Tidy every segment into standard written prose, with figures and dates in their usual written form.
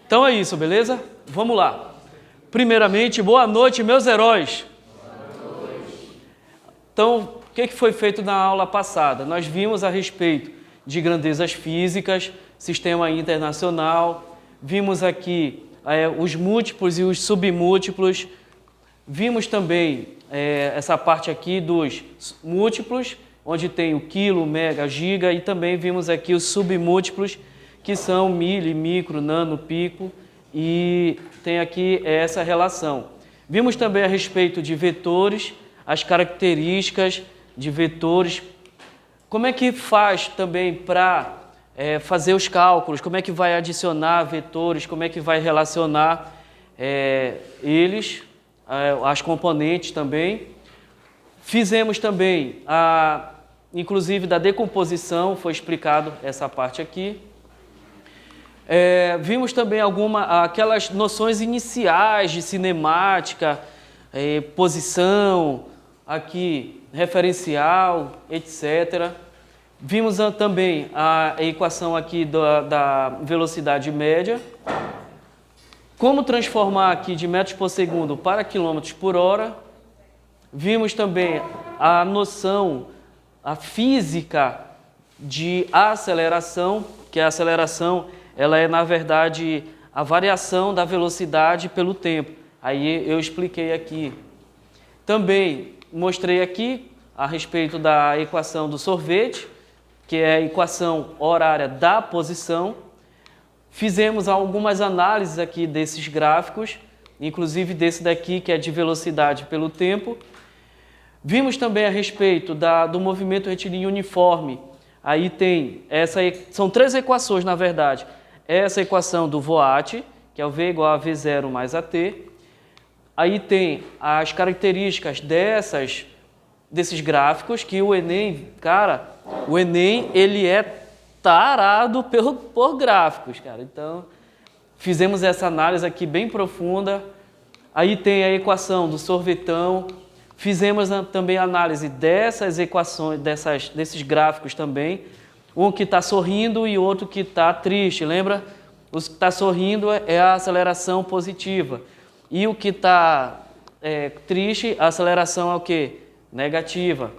Então é isso, beleza? Vamos lá. Primeiramente, boa noite, meus heróis. Boa noite. Então, o que foi feito na aula passada? Nós vimos a respeito de grandezas físicas, sistema internacional, vimos aqui os múltiplos e os submúltiplos, vimos também essa parte aqui dos múltiplos, onde tem o quilo, mega, giga, e também vimos aqui os submúltiplos, que são milho, micro, nano, pico, e tem aqui essa relação. Vimos também a respeito de vetores, as características de vetores, como é que faz também para fazer os cálculos, como é que vai adicionar vetores, como é que vai relacionar eles, as componentes também. Fizemos também, inclusive da decomposição, foi explicado essa parte aqui. Vimos também aquelas noções iniciais de cinemática, posição, aqui referencial, etc. Vimos também a equação aqui da velocidade média, como transformar aqui de metros por segundo para quilômetros por hora. Vimos também a noção, a física de aceleração, que a aceleração ela é, na verdade, a variação da velocidade pelo tempo. Aí eu expliquei aqui. Também mostrei aqui a respeito da equação do sorvete, que é a equação horária da posição. Fizemos algumas análises aqui desses gráficos, inclusive desse daqui, que é de velocidade pelo tempo. Vimos também a respeito do movimento retilíneo uniforme. Aí tem são três equações, na verdade. Essa equação do Voat, que é o V igual a V0 mais AT. Aí tem as características desses gráficos, que o Enem, cara, o Enem, ele é tarado por gráficos, cara. Então, fizemos essa análise aqui bem profunda. Aí tem a equação do sorvetão. Fizemos também a análise dessas equações, desses gráficos também. Um que está sorrindo e outro que está triste, lembra? O que está sorrindo é a aceleração positiva. E o que está triste, a aceleração é o quê? Negativa.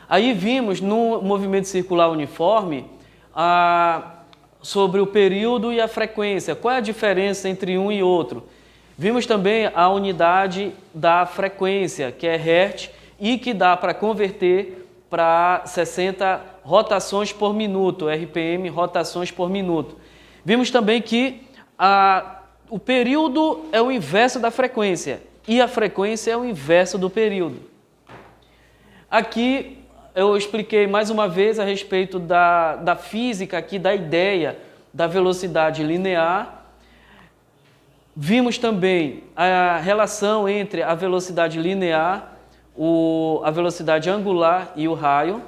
Aí vimos no movimento circular uniforme sobre o período e a frequência. Qual é a diferença entre um e outro? Vimos também a unidade da frequência, que é Hertz, e que dá para converter para 60 rotações por minuto, RPM, rotações por minuto. Vimos também que o período é o inverso da frequência e a frequência é o inverso do período. Aqui eu expliquei mais uma vez a respeito da física, aqui, da ideia da velocidade linear. Vimos também a relação entre a velocidade linear, a velocidade angular e o raio.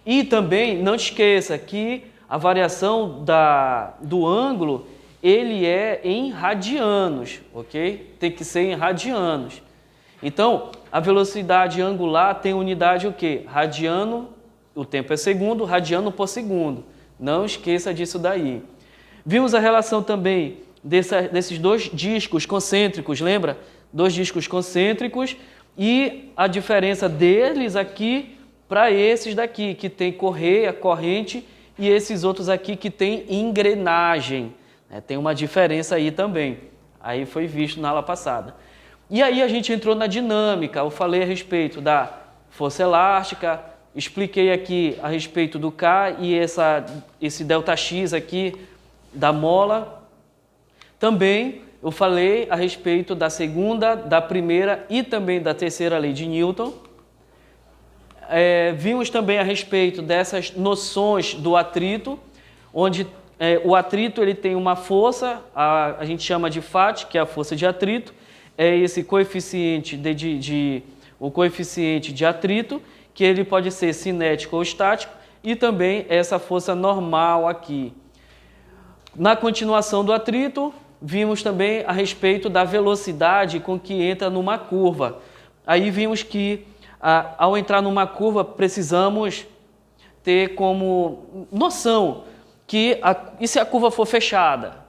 E também, não te esqueça que a variação do ângulo, ele é em radianos, ok? Tem que ser em radianos. Então, a velocidade angular tem unidade o quê? Radiano, o tempo é segundo, radiano por segundo. Não esqueça disso daí. Vimos a relação também desses dois discos concêntricos, lembra? Dois discos concêntricos e a diferença deles aqui para esses daqui, que tem correia, corrente, e esses outros aqui que tem engrenagem. Tem uma diferença aí também. Aí foi visto na aula passada. E aí a gente entrou na dinâmica. Eu falei a respeito da força elástica, expliquei aqui a respeito do K e esse ΔX aqui da mola. Também eu falei a respeito da segunda, da primeira e também da terceira lei de Newton. Vimos também a respeito dessas noções do atrito, onde o atrito ele tem uma força, a gente chama de Φ, que é a força de atrito, é esse coeficiente o coeficiente de atrito, que ele pode ser cinético ou estático, e também essa força normal aqui. Na continuação do atrito, vimos também a respeito da velocidade com que entra numa curva. Aí vimos que ao entrar numa curva, precisamos ter como noção que e se a curva for fechada?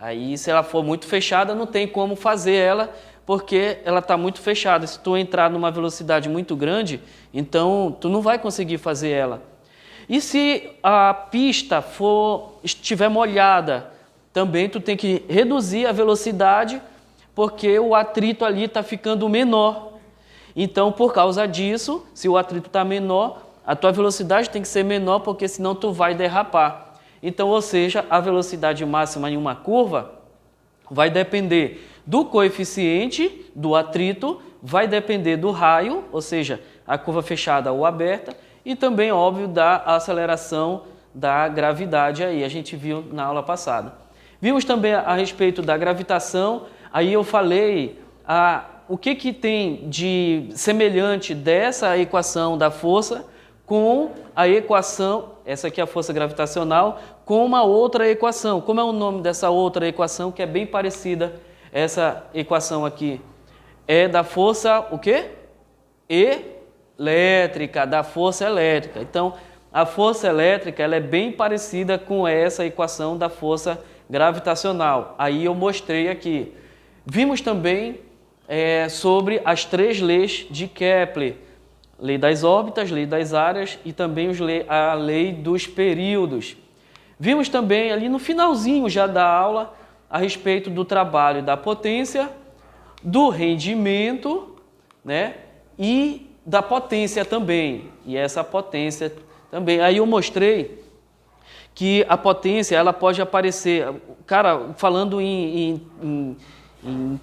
Aí, se ela for muito fechada, não tem como fazer ela, porque ela está muito fechada. Se tu entrar numa velocidade muito grande, então tu não vai conseguir fazer ela. E se a pista estiver molhada, também tu tem que reduzir a velocidade, porque o atrito ali está ficando menor. Então, por causa disso, se o atrito está menor, a tua velocidade tem que ser menor, porque senão tu vai derrapar. Então, ou seja, a velocidade máxima em uma curva vai depender do coeficiente do atrito, vai depender do raio, ou seja, a curva fechada ou aberta, e também, óbvio, da aceleração da gravidade aí, a gente viu na aula passada. Vimos também a respeito da gravitação, aí eu falei o que tem de semelhante dessa equação da força com a equação, essa aqui é a força gravitacional, com uma outra equação. Como é o nome dessa outra equação que é bem parecida? Essa equação aqui é da força, o quê? Elétrica, da força elétrica. Então, a força elétrica ela é bem parecida com essa equação da força gravitacional. Aí eu mostrei aqui. Vimos também sobre as 3 leis de Kepler. Lei das órbitas, lei das áreas e também a lei dos períodos. Vimos também ali no finalzinho já da aula a respeito do trabalho da potência, do rendimento, né? E da potência também. E essa potência também. Aí eu mostrei que a potência ela pode aparecer, cara, falando em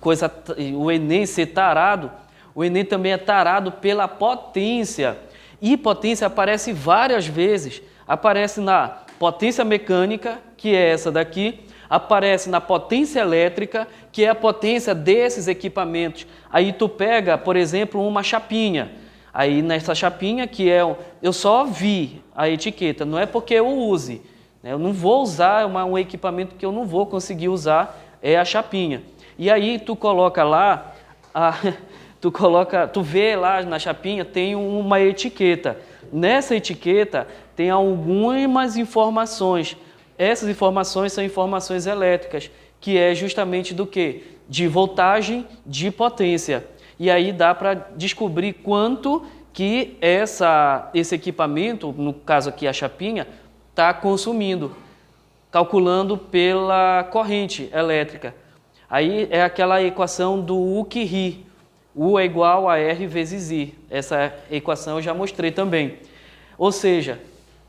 coisa, o Enem ser tarado, o Enem também é tarado pela potência. E potência aparece várias vezes. Aparece na potência mecânica, que é essa daqui. Aparece na potência elétrica, que é a potência desses equipamentos. Aí tu pega, por exemplo, uma chapinha. Aí nessa chapinha, que é... Eu só vi a etiqueta, não é porque eu use. Eu não vou usar um equipamento que eu não vou conseguir usar, é a chapinha. E aí tu coloca lá... Tu vê lá na chapinha, tem uma etiqueta. Nessa etiqueta tem algumas informações. Essas informações são informações elétricas, que é justamente do quê? De voltagem, de potência. E aí dá para descobrir quanto que esse equipamento, no caso aqui a chapinha, está consumindo, calculando pela corrente elétrica. Aí é aquela equação do U-que-ri. U é igual a R vezes I. Essa equação eu já mostrei também. Ou seja,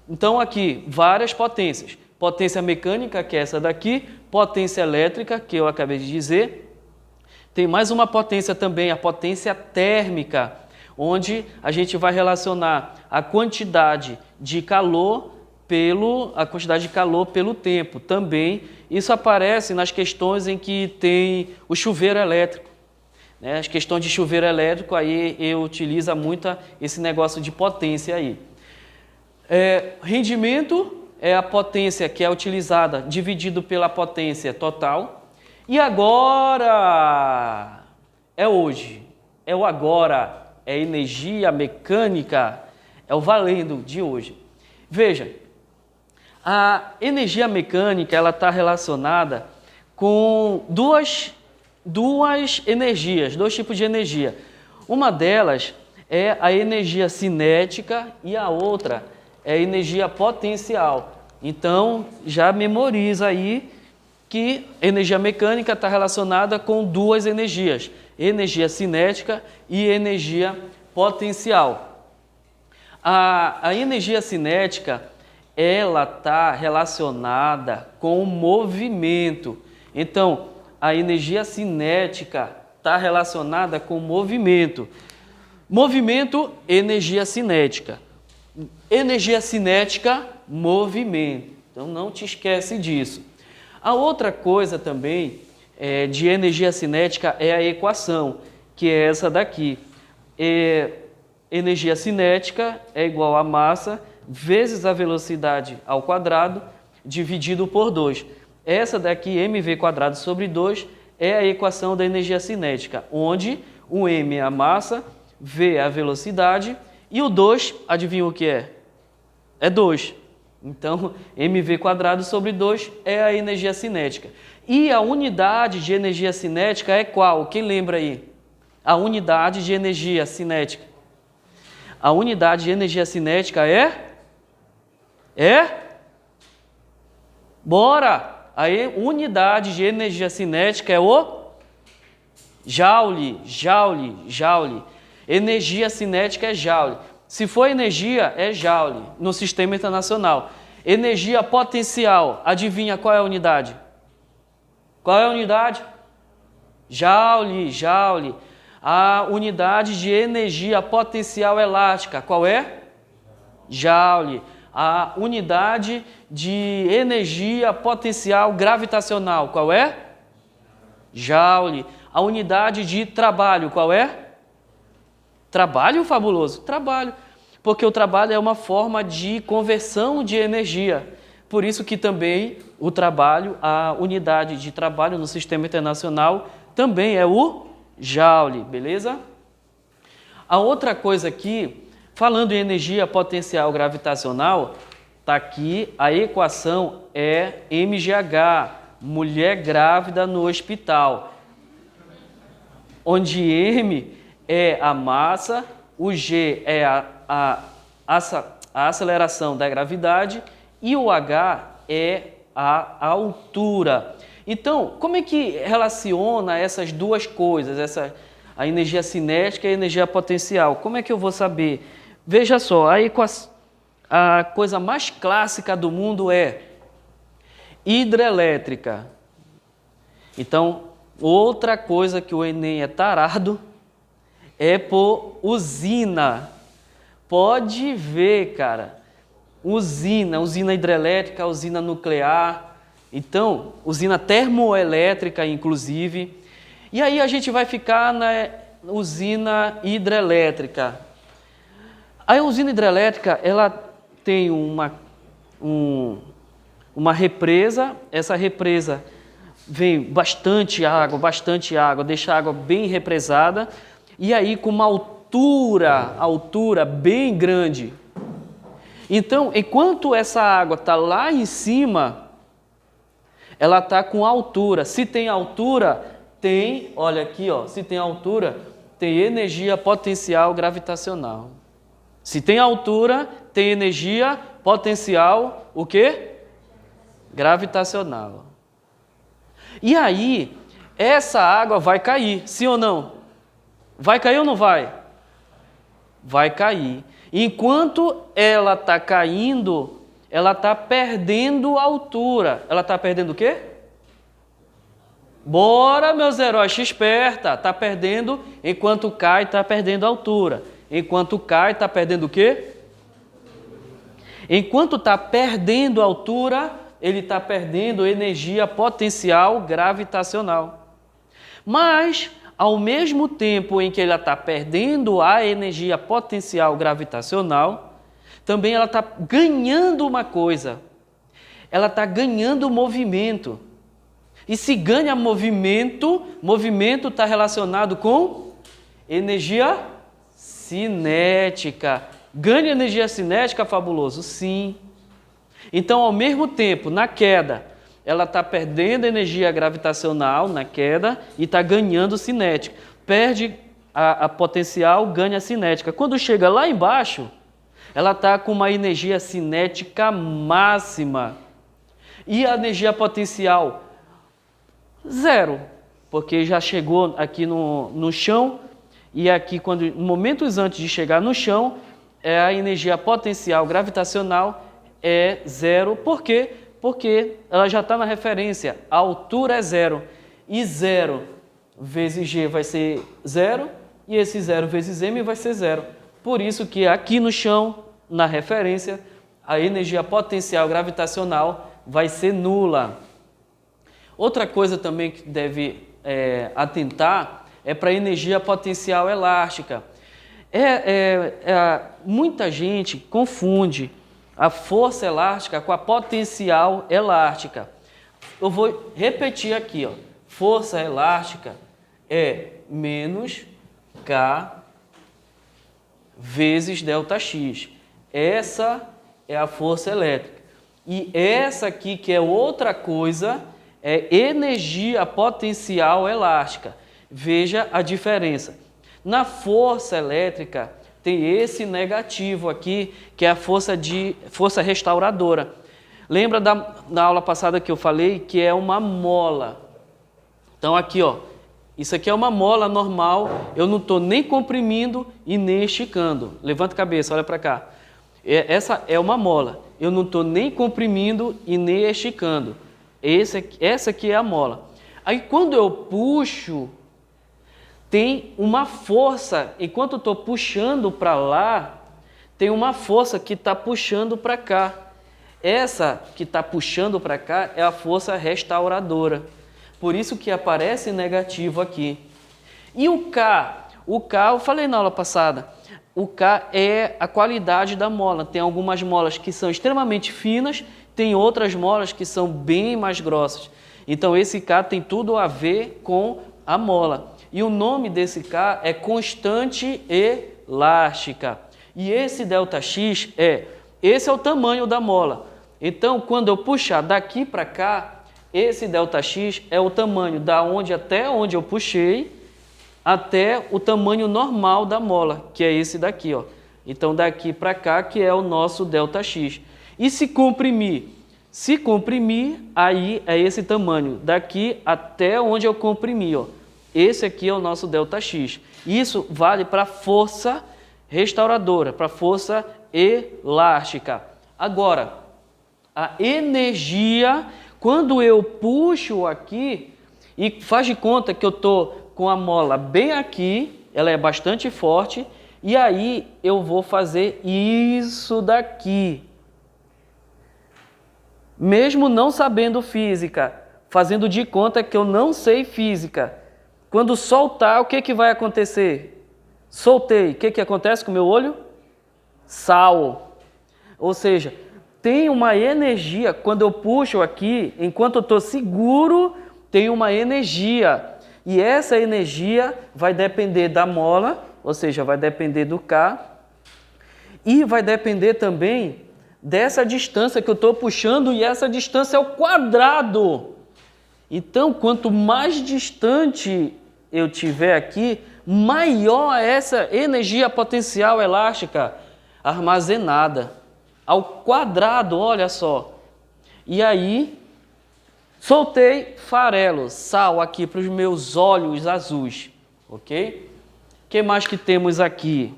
então aqui, várias potências. Potência mecânica, que é essa daqui. Potência elétrica, que eu acabei de dizer. Tem mais uma potência também, a potência térmica, onde a gente vai relacionar a quantidade de calor pelo tempo. Também isso aparece nas questões em que tem o chuveiro elétrico. As questões de chuveiro elétrico, aí eu utilizo muito esse negócio de potência aí. Rendimento é a potência que é utilizada dividido pela potência total. E agora é hoje, é o agora, é energia mecânica, é o valendo de hoje. Veja, a energia mecânica ela está relacionada com duas energias, 2 tipos de energia. Uma delas é a energia cinética e a outra é a energia potencial. Então, já memoriza aí que energia mecânica está relacionada com 2 energias, energia cinética e energia potencial. A energia cinética, ela está relacionada com o movimento. Então, a energia cinética está relacionada com movimento. Movimento, energia cinética. Energia cinética, movimento. Então, não te esquece disso. A outra coisa também de energia cinética é a equação, que é essa daqui. Energia cinética é igual a massa vezes a velocidade ao quadrado dividido por 2. Essa daqui, mv² sobre 2, é a equação da energia cinética, onde o m é a massa, v é a velocidade e o 2, adivinha o que é? É 2. Então, mv² sobre 2 é a energia cinética. E a unidade de energia cinética é qual? Quem lembra aí? A unidade de energia cinética. A unidade de energia cinética é? Bora! A unidade de energia cinética é o joule. Energia cinética é joule. Se for energia, é joule no sistema internacional. Energia potencial, adivinha qual é a unidade? Qual é a unidade? Joule. A unidade de energia potencial elástica, qual é? Joule. A unidade de energia potencial gravitacional, qual é? Joule. A unidade de trabalho, qual é? Trabalho, fabuloso? Trabalho. Porque o trabalho é uma forma de conversão de energia. Por isso que também o trabalho, a unidade de trabalho no sistema internacional também é o joule, beleza? A outra coisa aqui, falando em energia potencial gravitacional, está aqui, a equação é MGH, mulher grávida no hospital, onde M é a massa, o G é a aceleração da gravidade e o H é a altura. Então, como é que relaciona essas duas coisas, a energia cinética e a energia potencial? Como é que eu vou saber? Veja só, a coisa mais clássica do mundo é hidrelétrica. Então, outra coisa que o Enem é tarado é por usina. Pode ver, cara. Usina hidrelétrica, usina nuclear, então, usina termoelétrica, inclusive. E aí a gente vai ficar na usina hidrelétrica. A usina hidrelétrica, ela tem uma represa, essa represa vem bastante água, deixa a água bem represada, e aí com uma altura bem grande. Então, enquanto essa água está lá em cima, ela está com altura. Se tem altura, tem, olha aqui, ó, se tem altura, tem energia potencial gravitacional. Se tem altura, tem energia potencial, o quê? Gravitacional. E aí, essa água vai cair, sim ou não? Vai cair ou não vai? Vai cair. Enquanto ela está caindo, ela está perdendo altura. Ela está perdendo o quê? Bora, meus heróis, esperta. Está perdendo, enquanto cai, está perdendo altura. Enquanto cai, está perdendo o quê? Enquanto está perdendo altura, ele está perdendo energia potencial gravitacional. Mas, ao mesmo tempo em que ela está perdendo a energia potencial gravitacional, também ela está ganhando uma coisa. Ela está ganhando movimento. E se ganha movimento está relacionado com energia cinética. Ganha energia cinética, fabuloso? Sim. Então, ao mesmo tempo, na queda, ela está perdendo energia gravitacional na queda e está ganhando cinética. Perde a potencial, ganha cinética. Quando chega lá embaixo, ela está com uma energia cinética máxima. E a energia potencial? Zero, porque já chegou aqui no chão e aqui, momentos antes de chegar no chão, a energia potencial gravitacional é zero. Por quê? Porque ela já está na referência, a altura é zero, e zero vezes g vai ser zero, e esse zero vezes m vai ser zero. Por isso que aqui no chão, na referência, a energia potencial gravitacional vai ser nula. Outra coisa também que deve atentar é para a energia potencial elástica. Muita gente confunde a força elástica com a potencial elástica. Eu vou repetir aqui, ó. Força elástica é menos K vezes ΔX. Essa é a força elétrica. E essa aqui, que é outra coisa, é energia potencial elástica. Veja a diferença. Na força elétrica, tem esse negativo aqui, que é a força restauradora. Lembra da aula passada que eu falei que é uma mola? Então aqui, ó, isso aqui é uma mola normal, eu não estou nem comprimindo e nem esticando. Levanta a cabeça, olha para cá. Essa é uma mola, eu não estou nem comprimindo e nem esticando. Essa aqui é a mola. Aí quando eu puxo, tem uma força, enquanto eu estou puxando para lá, tem uma força que está puxando para cá. Essa que está puxando para cá é a força restauradora. Por isso que aparece negativo aqui. E o K? O K, eu falei na aula passada, o K é a qualidade da mola. Tem algumas molas que são extremamente finas, tem outras molas que são bem mais grossas. Então esse K tem tudo a ver com a mola. E o nome desse K é constante elástica. E esse ΔX esse é o tamanho da mola. Então, quando eu puxar daqui para cá, esse ΔX é o tamanho da onde até onde eu puxei, até o tamanho normal da mola, que é esse daqui, ó. Então, daqui para cá, que é o nosso ΔX. E se comprimir? Se comprimir, aí é esse tamanho, daqui até onde eu comprimi, ó. Esse aqui é o nosso ΔX. Isso vale para força restauradora, para força elástica. Agora, a energia, quando eu puxo aqui, e faz de conta que eu estou com a mola bem aqui, ela é bastante forte, e aí eu vou fazer isso daqui. Mesmo não sabendo física, fazendo de conta que eu não sei física, quando soltar, o que vai acontecer? Soltei, o que acontece com o meu olho? Sal. Ou seja, tem uma energia, quando eu puxo aqui, enquanto eu estou seguro, tem uma energia. E essa energia vai depender da mola, ou seja, vai depender do K, e vai depender também dessa distância que eu estou puxando, e essa distância é o quadrado. Então, quanto mais distante eu tiver aqui, maior é essa energia potencial elástica armazenada. Ao quadrado, olha só. E aí, soltei farelo, sal aqui para os meus olhos azuis, ok? O que mais que temos aqui?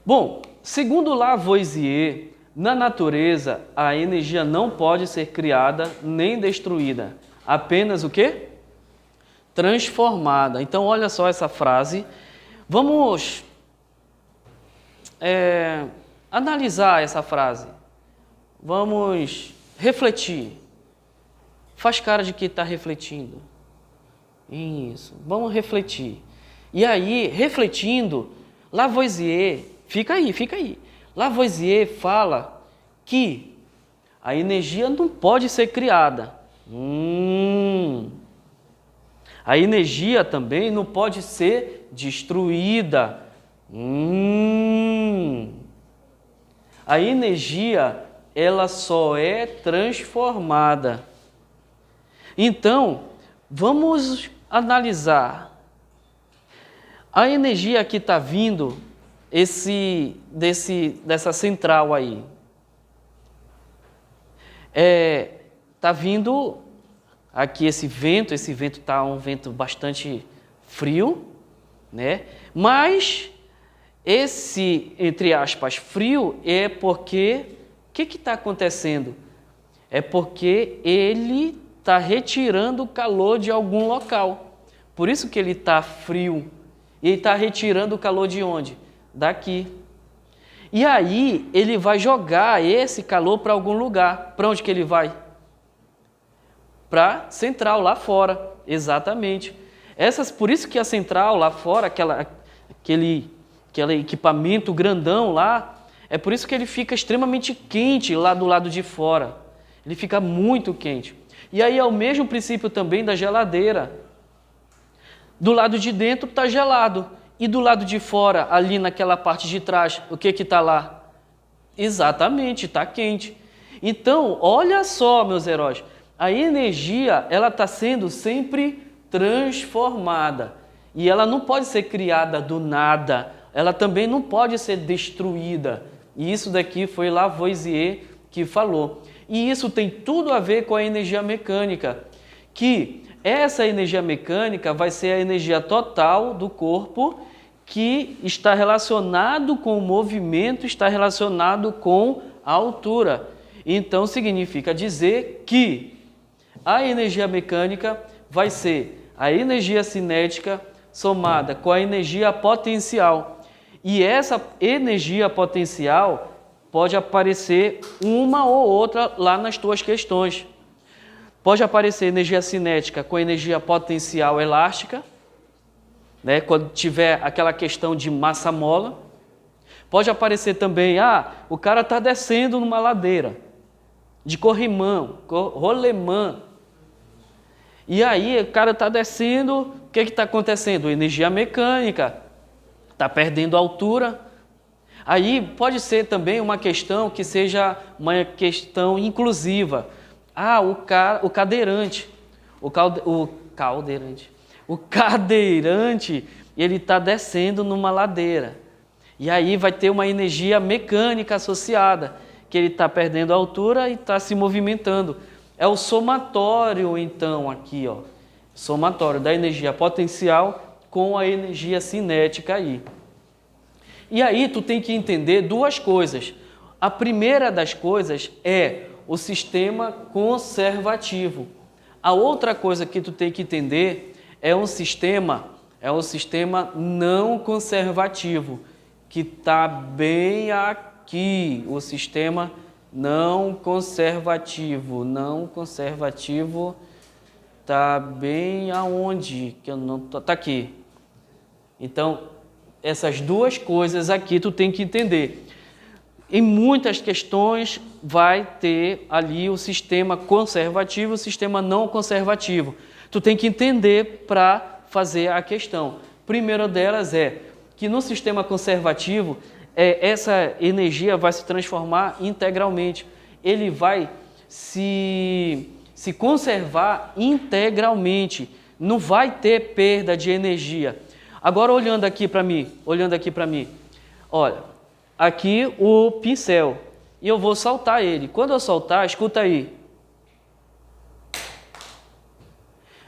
Bom, segundo Lavoisier, na natureza a energia não pode ser criada nem destruída, apenas o quê? Transformada. Então, olha só essa frase. Vamos analisar essa frase. Vamos refletir. Faz cara de que está refletindo. Isso. Vamos refletir. E aí, refletindo, Lavoisier, fica aí. Lavoisier fala que a energia não pode ser criada. A energia também não pode ser destruída. A energia, ela só é transformada. Então, vamos analisar. A energia que está vindo, dessa central aí, está vindo aqui esse vento está um vento bastante frio, né? Mas esse, entre aspas, frio é porque, o que está acontecendo? É porque ele está retirando o calor de algum local. Por isso que ele está frio. E ele está retirando o calor de onde? Daqui. E aí ele vai jogar esse calor para algum lugar. Para onde que ele vai? Para a central, lá fora. Exatamente. Por isso que a central lá fora, aquele equipamento grandão lá, é por isso que ele fica extremamente quente lá do lado de fora. Ele fica muito quente. E aí é o mesmo princípio também da geladeira. Do lado de dentro está gelado. E do lado de fora, ali naquela parte de trás, o que está lá? Exatamente, está quente. Então, olha só, meus heróis, a energia ela está sendo sempre transformada. E ela não pode ser criada do nada, ela também não pode ser destruída. E isso daqui foi Lavoisier que falou. E isso tem tudo a ver com a energia mecânica, que essa energia mecânica vai ser a energia total do corpo que está relacionado com o movimento, está relacionado com a altura. Então, significa dizer que a energia mecânica vai ser a energia cinética somada com a energia potencial. E essa energia potencial pode aparecer uma ou outra lá nas tuas questões. Pode aparecer energia cinética com energia potencial elástica, né? Quando tiver aquela questão de massa-mola. Pode aparecer também, o cara está descendo numa ladeira de corrimão, rolemã. E aí o cara está descendo, o que está acontecendo? Energia mecânica, está perdendo altura. Aí pode ser também uma questão que seja uma questão inclusiva. O cadeirante, ele está descendo numa ladeira. E aí vai ter uma energia mecânica associada, que ele está perdendo a altura e está se movimentando. É o somatório, então, aqui, ó. Somatório da energia potencial com a energia cinética aí. E aí tu tem que entender duas coisas. A primeira das coisas é o sistema conservativo. A outra coisa que tu tem que entender é um sistema não conservativo, que está bem aqui, o sistema não conservativo. Não conservativo está bem aonde? Que eu não tá aqui. Então, essas duas coisas aqui tu tem que entender. Em muitas questões vai ter ali o sistema conservativo e o sistema não conservativo. Tu tem que entender para fazer a questão. Primeira delas é que no sistema conservativo, essa energia vai se transformar integralmente. Ele vai se conservar integralmente. Não vai ter perda de energia. Agora, olhando aqui para mim, olha, aqui o pincel, e eu vou soltar ele. Quando eu soltar, escuta aí.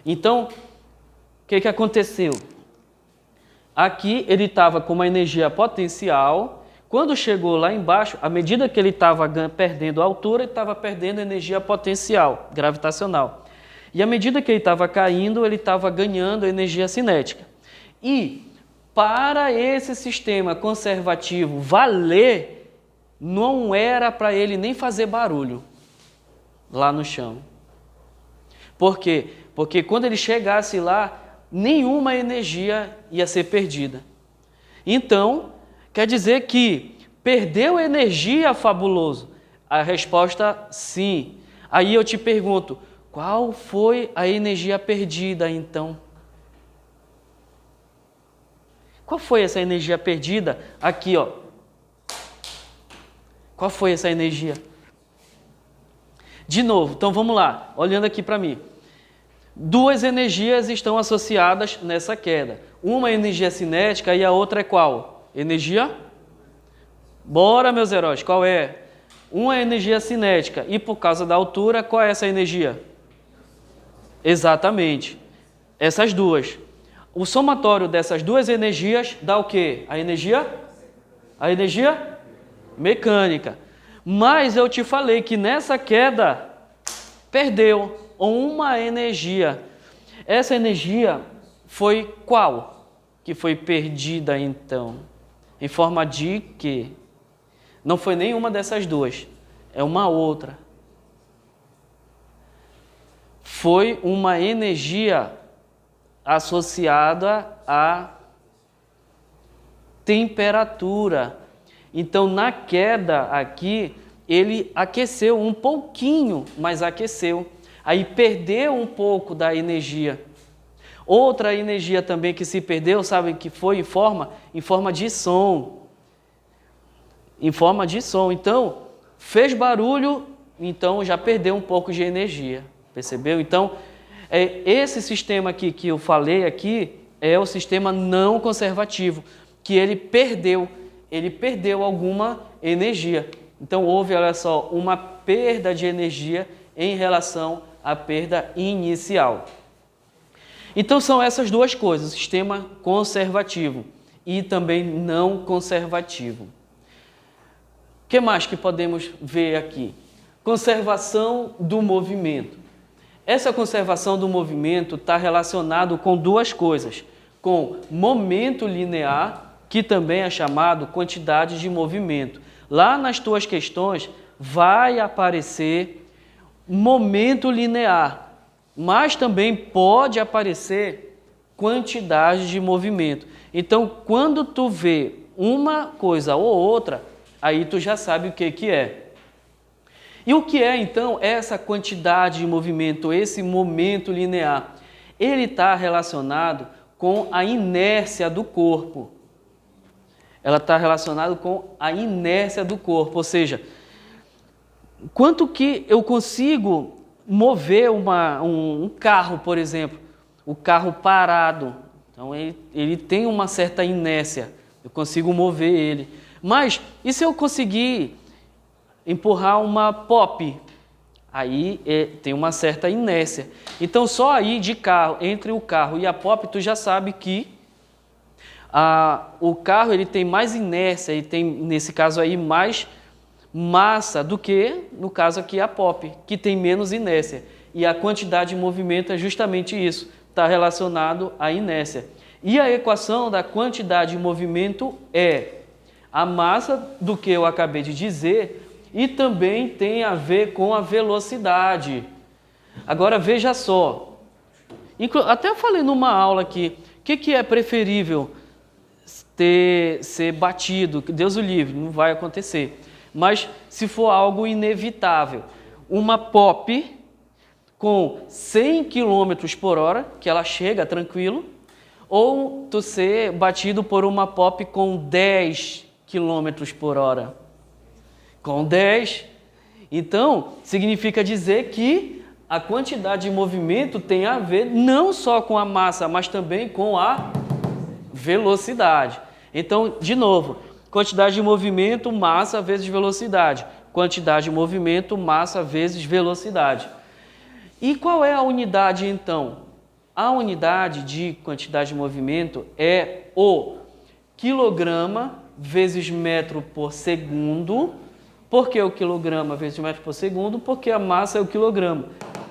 Então, o que aconteceu? Aqui ele estava com uma energia potencial. Quando chegou lá embaixo, à medida que ele estava perdendo altura, ele estava perdendo energia potencial, gravitacional. E à medida que ele estava caindo, ele estava ganhando energia cinética. E para esse sistema conservativo valer, não era para ele nem fazer barulho lá no chão. Por quê? Porque quando ele chegasse lá, nenhuma energia ia ser perdida. Então, quer dizer que perdeu energia, fabuloso? A resposta, sim. Aí eu te pergunto, qual foi a energia perdida, então? Qual foi essa energia perdida? Aqui, ó. Qual foi essa energia? De novo, então vamos lá, olhando aqui para mim. Duas energias estão associadas nessa queda. Uma é energia cinética e a outra é qual? Energia? Bora, meus heróis, qual é? Uma é energia cinética e por causa da altura, qual é essa energia? Exatamente, essas duas. O somatório dessas duas energias dá o quê? A energia mecânica. Mas eu te falei que nessa queda perdeu uma energia. Essa energia foi qual? Que foi perdida então? Em forma de quê? Não foi nenhuma dessas duas, é uma outra. Foi uma energia associada à temperatura. Então, na queda aqui, ele aqueceu um pouquinho, mas aqueceu. Aí perdeu um pouco da energia. Outra energia também que se perdeu, sabe que foi em forma de som. Em forma de som. Então, fez barulho, então já perdeu um pouco de energia. Percebeu? Então, esse sistema aqui que eu falei aqui é o sistema não conservativo, que ele perdeu alguma energia. Então, houve, olha só, uma perda de energia em relação à perda inicial. Então, são essas duas coisas, sistema conservativo e também não conservativo. O que mais que podemos ver aqui? Conservação do movimento. Essa conservação do movimento está relacionado com duas coisas, com momento linear, que também é chamado quantidade de movimento. Lá nas tuas questões vai aparecer momento linear, mas também pode aparecer quantidade de movimento. Então, quando tu vê uma coisa ou outra, aí tu já sabe o que é. E o que é, então, essa quantidade de movimento, esse momento linear? Ele está relacionado com a inércia do corpo. Ela está relacionada com a inércia do corpo, ou seja, quanto que eu consigo mover um carro, por exemplo, o carro parado. Então, ele tem uma certa inércia, eu consigo mover ele. Mas, e se eu conseguir empurrar uma pop? Aí tem uma certa inércia. Então, só aí de carro, entre o carro e a pop, tu já sabe que o carro ele tem mais inércia, ele tem, nesse caso aí, mais massa do que, no caso aqui, a pop, que tem menos inércia. E a quantidade de movimento é justamente isso, está relacionado à inércia. E a equação da quantidade de movimento é a massa do que eu acabei de dizer e também tem a ver com a velocidade. Agora, veja só, até eu falei numa aula aqui, o que é preferível ser batido? Deus o livre, não vai acontecer. Mas se for algo inevitável, uma pop com 100 km por hora, que ela chega tranquilo, ou tu ser batido por uma pop com 10 km por hora. Com 10. Então, significa dizer que a quantidade de movimento tem a ver não só com a massa, mas também com a velocidade. Então, de novo, quantidade de movimento, massa vezes velocidade. Quantidade de movimento, massa vezes velocidade. E qual é a unidade, então? A unidade de quantidade de movimento é o quilograma vezes metro por segundo. Por que o quilograma vezes metro por segundo? Porque a massa é o quilograma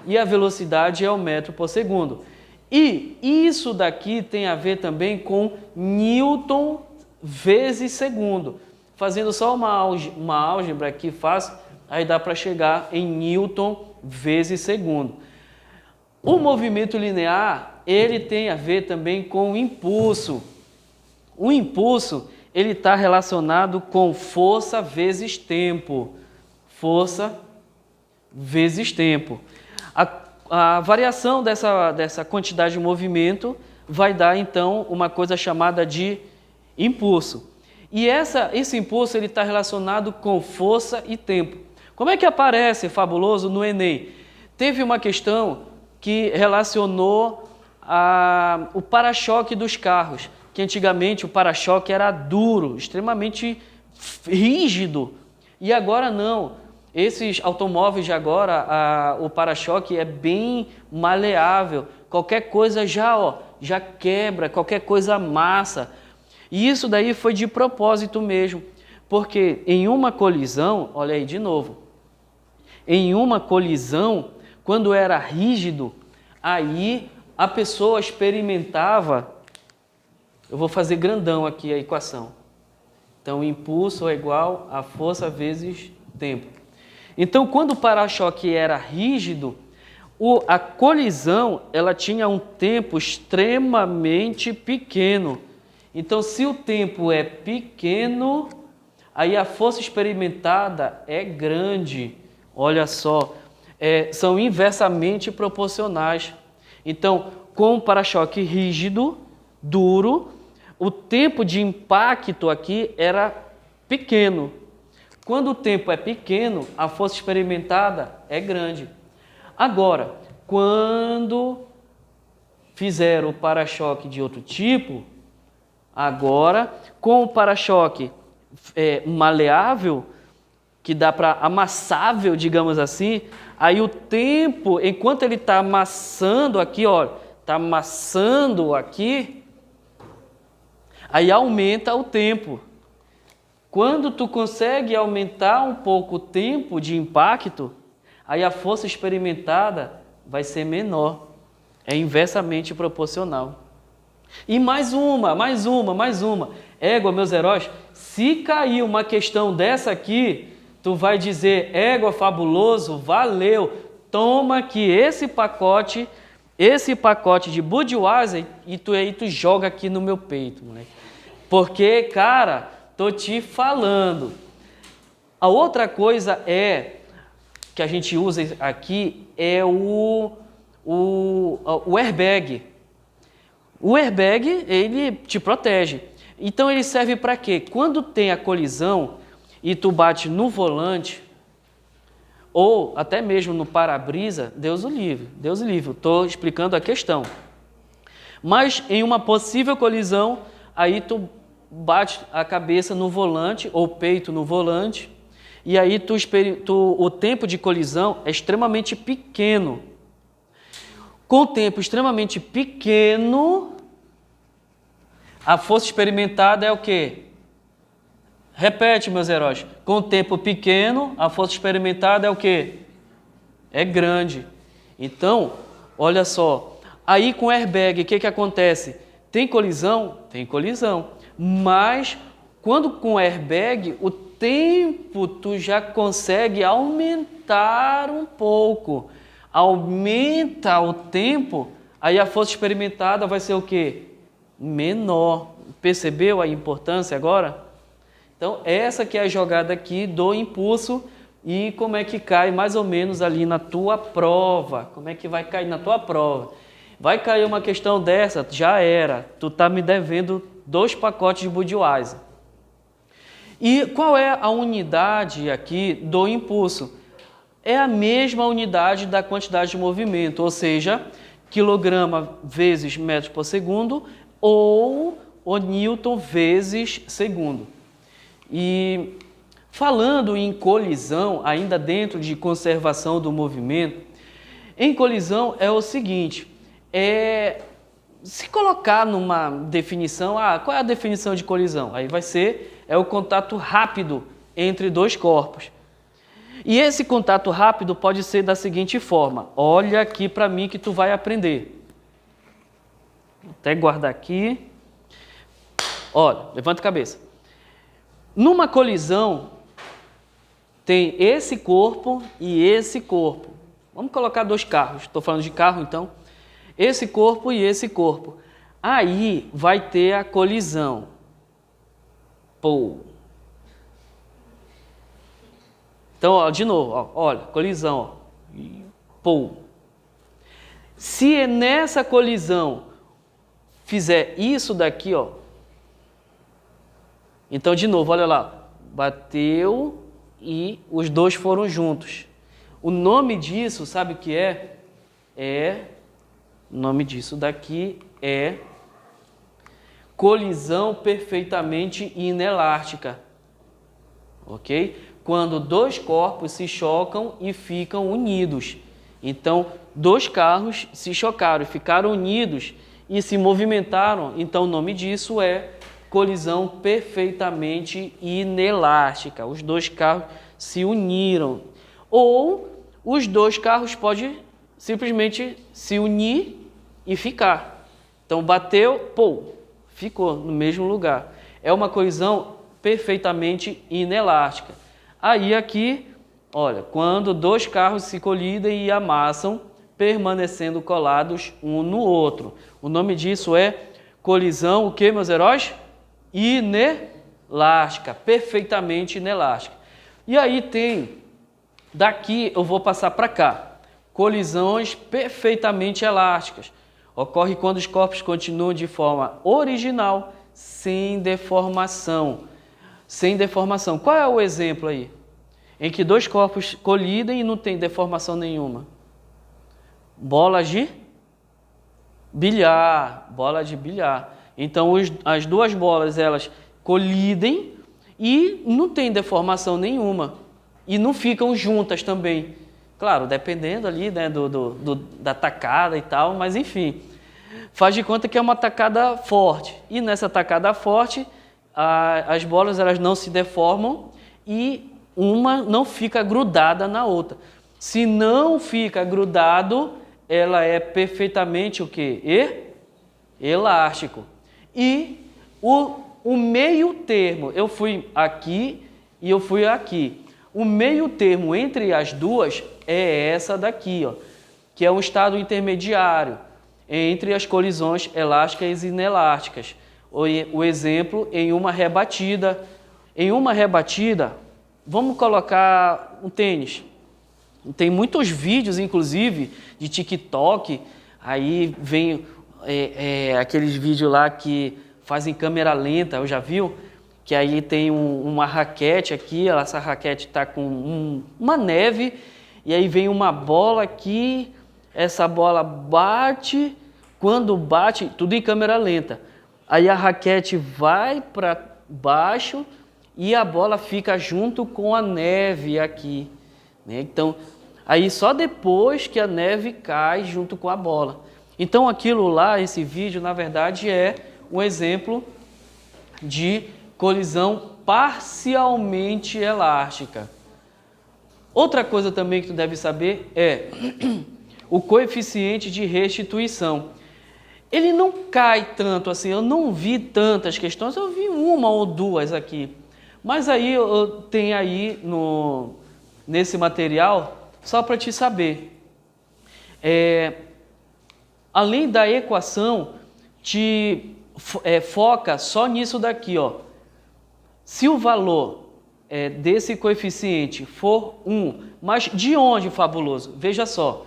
e a velocidade é o metro por segundo. E isso daqui tem a ver também com Newton vezes segundo. Fazendo só uma álgebra aqui fácil, aí dá para chegar em Newton vezes segundo. O movimento linear, ele tem a ver também com o impulso. O impulso, ele está relacionado com força vezes tempo. Força vezes tempo. A variação dessa quantidade de movimento vai dar, então, uma coisa chamada de impulso. E esse impulso está relacionado com força e tempo. Como é que aparece, fabuloso, no Enem? Teve uma questão que relacionou o para-choque dos carros, que antigamente o para-choque era duro, extremamente rígido, e agora não. Esses automóveis de agora, o para-choque é bem maleável, qualquer coisa já quebra, qualquer coisa amassa. E isso daí foi de propósito mesmo, porque em uma colisão, olha aí de novo, em uma colisão, quando era rígido, aí a pessoa experimentava, eu vou fazer grandão aqui a equação. Então, impulso é igual a força vezes tempo. Então, quando o para-choque era rígido, a colisão ela tinha um tempo extremamente pequeno. Então, se o tempo é pequeno, aí a força experimentada é grande. Olha só, são inversamente proporcionais. Então, com um para-choque rígido, duro, o tempo de impacto aqui era pequeno. Quando o tempo é pequeno, a força experimentada é grande. Agora, quando fizeram o para-choque de outro tipo, agora, com o para-choque maleável, que dá para amassável, digamos assim, aí o tempo, enquanto ele está amassando aqui, olha, está amassando aqui, aí aumenta o tempo. Quando tu consegue aumentar um pouco o tempo de impacto, aí a força experimentada vai ser menor. É inversamente proporcional. E mais uma. Égua, meus heróis, se cair uma questão dessa aqui, tu vai dizer, égua fabuloso, valeu, toma aqui esse pacote de Budweiser e tu joga aqui no meu peito, moleque. Porque, cara, tô te falando. A outra coisa que a gente usa aqui é o airbag. O airbag, ele te protege. Então, ele serve para quê? Quando tem a colisão e tu bate no volante, ou até mesmo no para-brisa, Deus o livre. Estou explicando a questão. Mas, em uma possível colisão, aí tu bate a cabeça no volante, ou o peito no volante, e aí o tempo de colisão é extremamente pequeno. Com o tempo extremamente pequeno, a força experimentada é o quê? Repete, meus heróis. Com o tempo pequeno, a força experimentada é o quê? É grande. Então, olha só. Aí com o airbag, o que acontece? Tem colisão? Tem colisão. Mas, quando com o airbag, o tempo tu já consegue aumentar um pouco. Aumenta o tempo, aí a força experimentada vai ser o quê? Menor. Percebeu a importância agora? Então, essa que é a jogada aqui do impulso e como é que cai mais ou menos ali na tua prova. Como é que vai cair na tua prova? Vai cair uma questão dessa? Já era. Tu tá me devendo 2 pacotes de Budweiser. E qual é a unidade aqui do impulso? É a mesma unidade da quantidade de movimento, ou seja, quilograma vezes metro por segundo ou o newton vezes segundo. E falando em colisão, ainda dentro de conservação do movimento, em colisão é o seguinte, se colocar numa definição, qual é a definição de colisão? Aí vai ser o contato rápido entre 2 corpos. E esse contato rápido pode ser da seguinte forma. Olha aqui para mim que tu vai aprender. Vou até guardar aqui. Olha, levanta a cabeça. Numa colisão, tem esse corpo e esse corpo. Vamos colocar 2 carros. Estou falando de carro, então. Esse corpo e esse corpo. Aí vai ter a colisão. Pô. Então, ó, de novo, olha, colisão. Pô. Se nessa colisão fizer isso daqui, ó. Então, de novo, olha lá. Bateu e os 2 foram juntos. O nome disso, sabe o que é? O nome disso daqui é colisão perfeitamente inelástica. Ok? Quando 2 corpos se chocam e ficam unidos. Então, 2 carros se chocaram e ficaram unidos e se movimentaram. Então, o nome disso é colisão perfeitamente inelástica. Os 2 carros se uniram. Ou os 2 carros podem simplesmente se unir e ficar. Então, bateu, pô, ficou no mesmo lugar. É uma colisão perfeitamente inelástica. Aí aqui, olha, quando 2 carros se colidem e amassam, permanecendo colados um no outro. O nome disso é colisão, o que, meus heróis? Inelástica, perfeitamente inelástica. E aí tem, daqui eu vou passar para cá, colisões perfeitamente elásticas. Ocorre quando os corpos continuam de forma original, sem deformação. Sem deformação. Qual é o exemplo aí? Em que dois corpos colidem e não tem deformação nenhuma. Bolas de bilhar. Bola de bilhar. Então, as duas bolas, elas colidem e não tem deformação nenhuma. E não ficam juntas também. Claro, dependendo ali, né, da tacada e tal, mas enfim. Faz de conta que é uma tacada forte. E nessa tacada forte, as bolas elas não se deformam e uma não fica grudada na outra. Se não fica grudado, ela é perfeitamente o quê? Elástico. E o meio termo, eu fui aqui e eu fui aqui. O meio termo entre as duas é essa daqui, ó, que é um estado intermediário entre as colisões elásticas e inelásticas. O exemplo em uma rebatida. Em uma rebatida, vamos colocar um tênis. Tem muitos vídeos, inclusive, de TikTok. Aí vem aqueles vídeos lá que fazem câmera lenta, eu já viu? Que aí tem uma raquete aqui, essa raquete está com uma neve, e aí vem uma bola aqui, essa bola bate, quando bate, tudo em câmera lenta. Aí a raquete vai para baixo e a bola fica junto com a neve aqui, né? Então, aí só depois que a neve cai junto com a bola. Então aquilo lá, esse vídeo, na verdade é um exemplo de colisão parcialmente elástica. Outra coisa também que tu deve saber é o coeficiente de restituição. Ele não cai tanto assim, eu não vi tantas questões, eu vi uma ou duas aqui. Mas aí eu tenho aí nesse material, só para te saber. Além da equação, foca só nisso daqui, ó. Se o valor desse coeficiente for 1, mas de onde, Fabuloso? Veja só,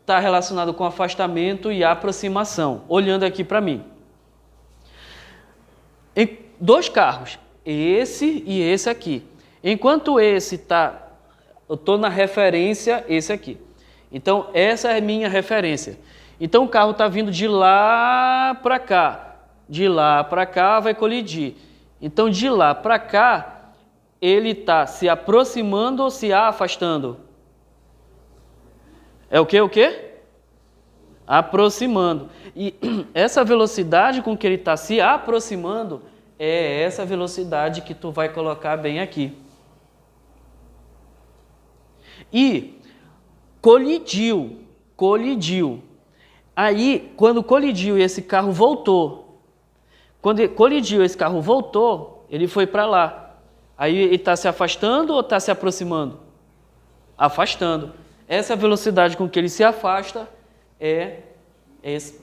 está relacionado com afastamento e aproximação. Olhando aqui para mim. Em dois carros, esse e esse aqui. Enquanto esse está, eu estou na referência, esse aqui. Então, essa é a minha referência. Então, o carro está vindo de lá para cá. De lá para cá vai colidir. Então, de lá para cá, ele está se aproximando ou se afastando? É o quê? Aproximando. E essa velocidade com que ele está se aproximando é essa velocidade que tu vai colocar bem aqui. E colidiu. Aí, quando colidiu e esse carro voltou, quando colidiu esse carro voltou, ele foi para lá. Aí ele está se afastando ou está se aproximando? Afastando. Essa velocidade com que ele se afasta é esse.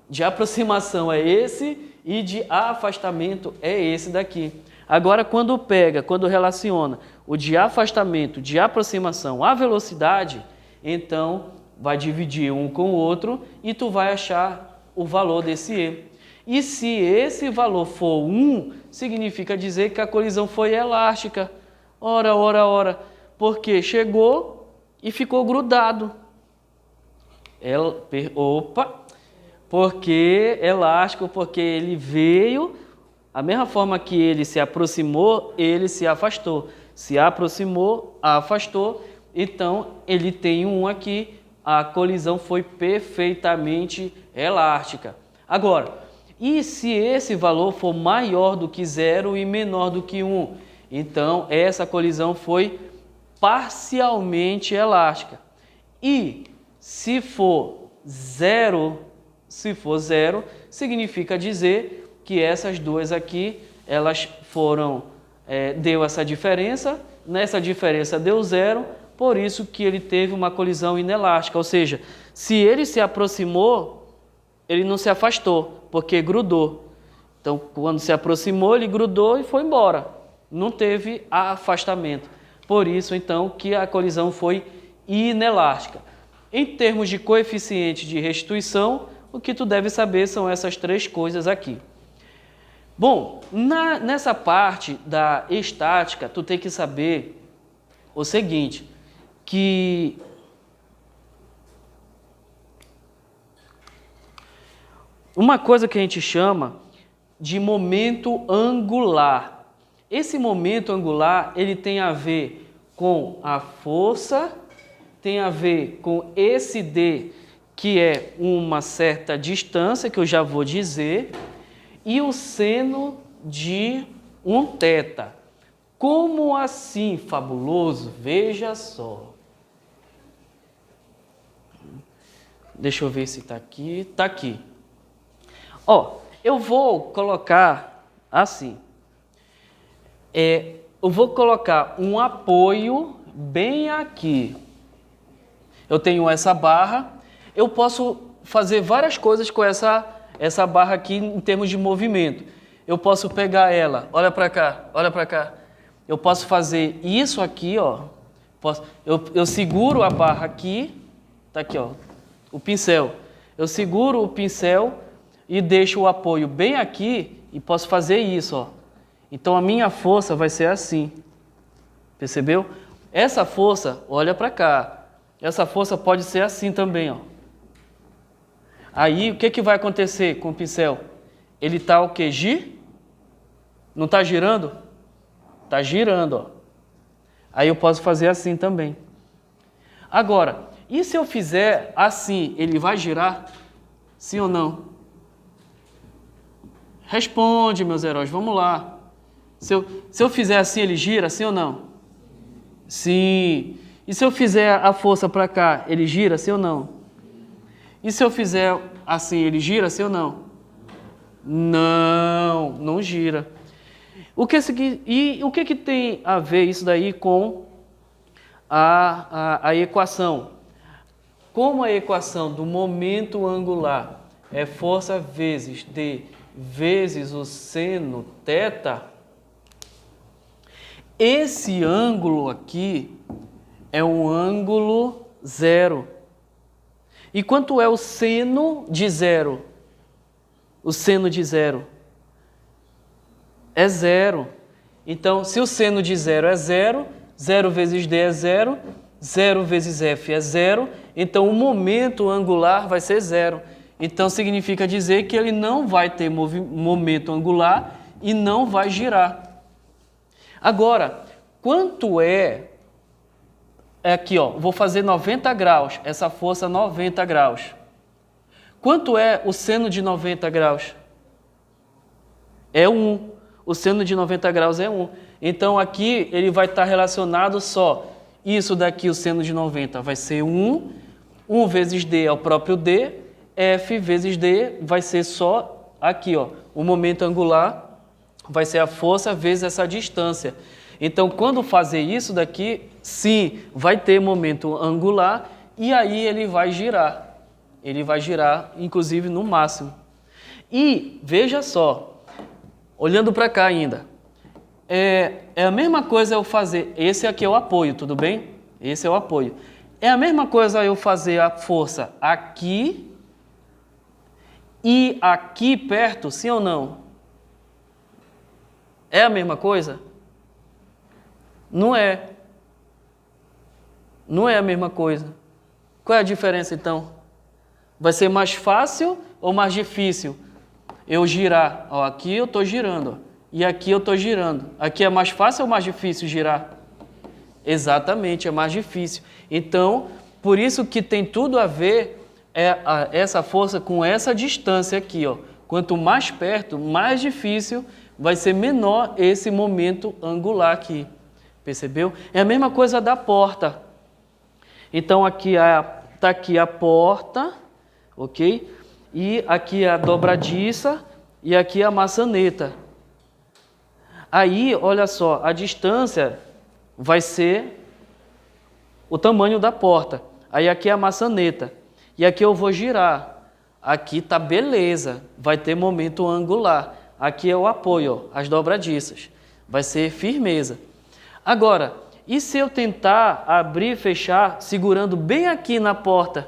De aproximação é esse e de afastamento é esse daqui. Agora, quando relaciona o de afastamento, de aproximação, a velocidade, então vai dividir um com o outro e tu vai achar o valor desse E. E se esse valor for 1, significa dizer que a colisão foi elástica. Ora, porque chegou e ficou grudado. Porque elástico, porque ele veio, a mesma forma que ele se aproximou, ele se afastou. Se aproximou, afastou, então ele tem um aqui, a colisão foi perfeitamente elástica. Agora, e se esse valor for maior do que 0 e menor do que 1? Então, essa colisão foi parcialmente elástica. E se for zero, significa dizer que essas duas aqui, elas deu essa diferença, nessa diferença deu 0, por isso que ele teve uma colisão inelástica. Ou seja, se ele se aproximou, ele não se afastou, porque grudou. Então, quando se aproximou, ele grudou e foi embora. Não teve afastamento. Por isso, então, que a colisão foi inelástica. Em termos de coeficiente de restituição, o que tu deve saber são essas três coisas aqui. Bom, nessa parte da estática, tu tem que saber o seguinte, que uma coisa que a gente chama de momento angular. Esse momento angular, ele tem a ver com a força, tem a ver com esse D, que é uma certa distância, que eu já vou dizer, e o seno de um θ. Como assim, fabuloso? Veja só. Deixa eu ver se está aqui. Está aqui. Ó, eu vou colocar assim. Eu vou colocar um apoio bem aqui. Eu tenho essa barra. Eu posso fazer várias coisas com essa barra aqui em termos de movimento. Eu posso pegar ela, olha para cá, olha para cá. Eu posso fazer isso aqui, ó. Eu seguro a barra aqui, tá aqui, ó, o pincel. Eu seguro o pincel e deixo o apoio bem aqui e posso fazer isso, ó. Então a minha força vai ser assim. Percebeu? Essa força, olha para cá. Essa força pode ser assim também, ó. Aí o que vai acontecer com o pincel? Ele está o quê? Não está girando? Está girando, ó. Aí eu posso fazer assim também. Agora, e se eu fizer assim, ele vai girar? Sim ou não? Responde, meus heróis, vamos lá. Se eu fizer assim, ele gira, sim ou não? Sim. E se eu fizer a força para cá, ele gira, sim ou não? E se eu fizer assim, ele gira, sim ou não? Não, não gira. O que tem a ver isso daí com a equação? Como a equação do momento angular é força vezes D vezes o seno θ, esse ângulo aqui é um ângulo zero. E quanto é o seno de zero? O seno de zero é zero. Então, se o seno de zero é zero, 0 vezes D é zero, 0 vezes F é zero, então o momento angular vai ser zero. Então, significa dizer que ele não vai ter momento angular e não vai girar. Agora, quanto é aqui, ó, vou fazer 90 graus, essa força 90 graus. Quanto é o seno de 90 graus? É 1. O seno de 90 graus é 1. Então, aqui ele vai estar relacionado só. Isso daqui, o seno de 90, vai ser 1. 1 vezes D é o próprio D. F vezes D vai ser só aqui, ó. O momento angular vai ser a força vezes essa distância. Então, quando fazer isso daqui, sim, vai ter momento angular e aí ele vai girar. Ele vai girar, inclusive, no máximo. E, veja só, olhando para cá ainda, é a mesma coisa eu fazer, esse aqui é o apoio, tudo bem? Esse é o apoio. É a mesma coisa eu fazer a força aqui e aqui perto, sim ou não? É a mesma coisa? Não é. Não é a mesma coisa. Qual é a diferença, então? Vai ser mais fácil ou mais difícil eu girar? Ó, aqui eu estou girando, ó, e aqui eu estou girando. Aqui é mais fácil ou mais difícil girar? Exatamente, é mais difícil. Então, por isso que tem tudo a ver essa força com essa distância aqui, ó. Quanto mais perto, mais difícil, vai ser menor esse momento angular aqui. Percebeu? É a mesma coisa da porta. Então, aqui está aqui a porta, ok? E aqui a dobradiça e aqui a maçaneta. Aí, olha só, a distância vai ser o tamanho da porta. Aí aqui é a maçaneta. E aqui eu vou girar. Aqui tá beleza, vai ter momento angular. Aqui é o apoio, ó, as dobradiças. Vai ser firmeza. Agora, e se eu tentar abrir e fechar, segurando bem aqui na porta,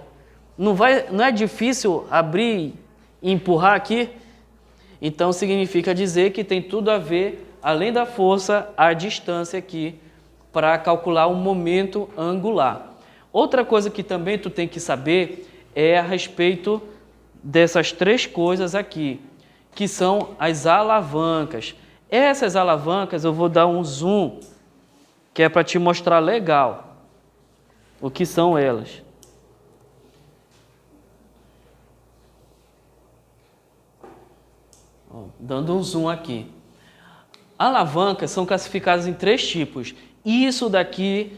não é difícil abrir e empurrar aqui? Então significa dizer que tem tudo a ver, além da força, a distância aqui, para calcular o momento angular. Outra coisa que também tu tem que saber é a respeito dessas três coisas aqui, que são as alavancas. Essas alavancas eu vou dar um zoom, que é para te mostrar legal o que são elas. Ó, dando um zoom aqui. Alavancas são classificadas em três tipos. Isso daqui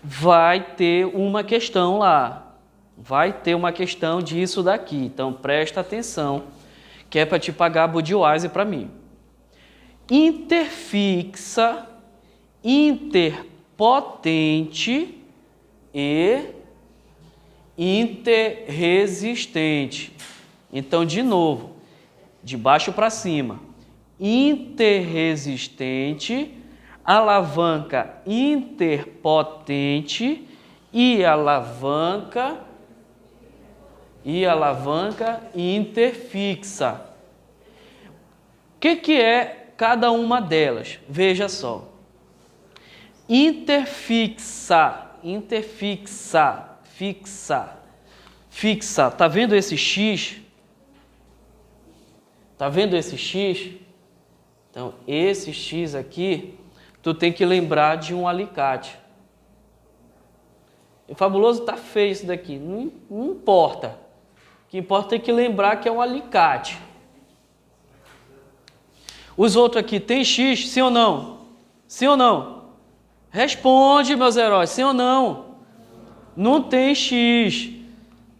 vai ter uma questão lá. Vai ter uma questão disso daqui. Então presta atenção, que é para te pagar Budweiser para mim. Interfixa, interpotente e interresistente. Então, de novo, de baixo para cima. Interresistente, alavanca interpotente e alavanca interfixa. O que é cada uma delas? Veja só. Fixa. Tá vendo esse X? Tá vendo esse X? Então, esse X aqui, tu tem que lembrar de um alicate. O Fabuloso tá feio isso daqui, não importa. O que importa é que lembrar que é um alicate. Os outros aqui, tem X, sim ou não? Sim ou não? Responde, meus heróis, sim ou não? Não tem X.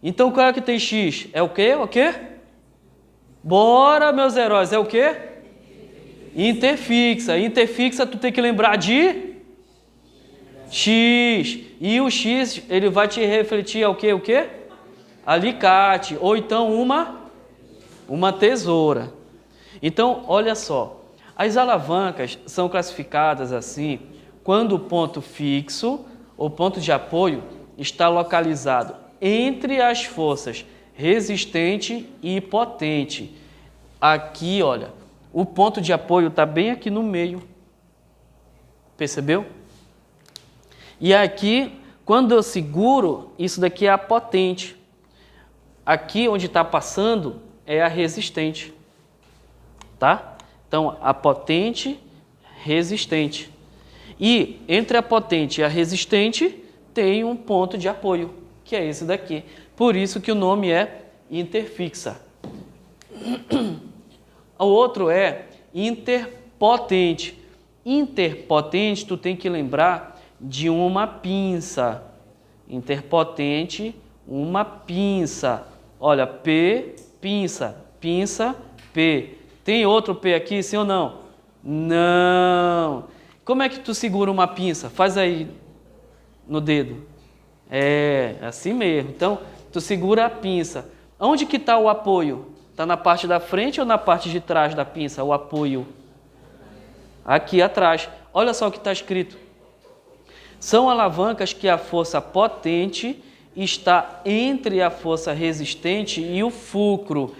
Então, qual é que tem X? É o quê? O quê? Bora, meus heróis, é o quê? Interfixa. Interfixa, tu tem que lembrar de X. E o X, ele vai te refletir ao quê? O quê? Alicate. Ou então uma tesoura. Então, olha só. As alavancas são classificadas assim quando o ponto fixo ou ponto de apoio está localizado entre as forças resistente e potente. Aqui, olha, o ponto de apoio está bem aqui no meio. Percebeu? E aqui, quando eu seguro, isso daqui é a potente. Aqui onde está passando é a resistente. Tá? Então, a potente, resistente. E entre a potente e a resistente tem um ponto de apoio, que é esse daqui. Por isso que o nome é interfixa. O outro é interpotente. Interpotente, tu tem que lembrar de uma pinça. Interpotente, uma pinça. Olha, P, pinça, pinça, P. Tem outro P aqui, sim ou não? Não. Como é que tu segura uma pinça? Faz aí no dedo. É, assim mesmo. Então, tu segura a pinça. Onde que está o apoio? Está na parte da frente ou na parte de trás da pinça, o apoio? Aqui atrás. Olha só o que está escrito. São alavancas que a força potente está entre a força resistente e o fulcro.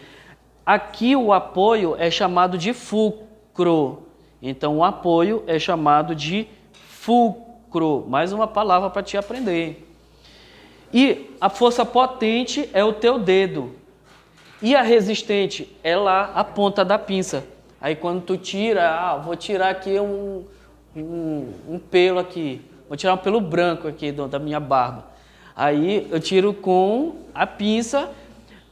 Aqui o apoio é chamado de fulcro. Então, o apoio é chamado de fulcro. Mais uma palavra para te aprender. E a força potente é o teu dedo. E a resistente é lá a ponta da pinça. Aí quando tu tira, vou tirar aqui um pelo aqui. Vou tirar um pelo branco aqui da minha barba. Aí eu tiro com a pinça.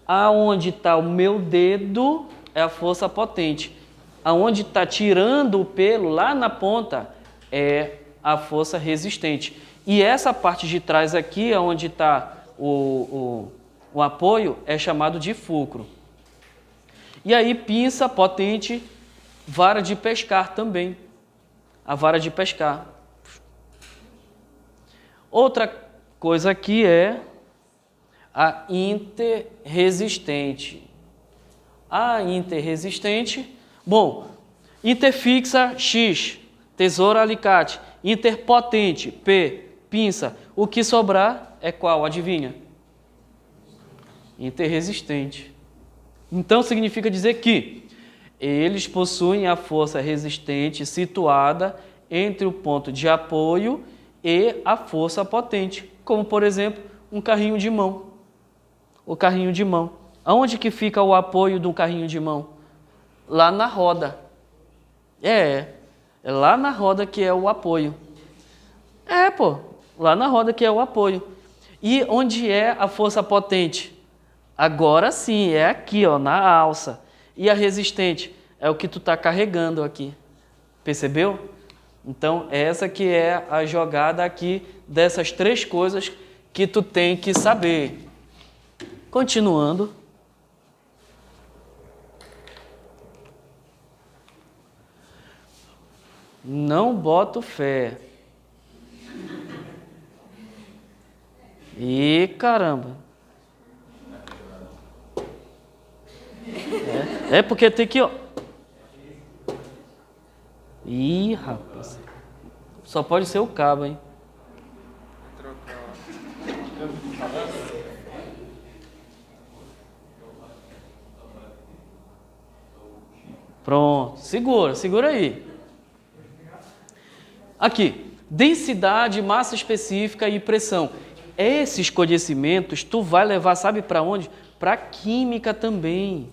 Aonde está o meu dedo é a força potente. Aonde está tirando o pelo, lá na ponta, é a força resistente. E essa parte de trás aqui, onde está o apoio, é chamado de fulcro. E aí, pinça, potente, vara de pescar também. A vara de pescar. Outra coisa aqui é a interresistente. A interresistente, bom, interfixa X, tesoura, alicate. Interpotente, P, pinça. O que sobrar é qual? Adivinha? Interresistente. Então significa dizer que eles possuem a força resistente situada entre o ponto de apoio e a força potente, como por exemplo um carrinho de mão. O carrinho de mão. Aonde que fica o apoio de um carrinho de mão? Lá na roda. É lá na roda que é o apoio. Lá na roda que é o apoio. E onde é a força potente? Agora sim, é aqui, ó, na alça. E a resistente? É o que tu está carregando aqui. Percebeu? Então, essa que é a jogada aqui dessas três coisas que tu tem que saber. Continuando. Não boto fé. Ih, caramba. É porque tem que... Ó. Ih, rapaz. Só pode ser o cabo, hein? Pronto. Segura aí. Aqui. Densidade, massa específica e pressão. Esses conhecimentos tu vai levar, sabe para onde? Para química também.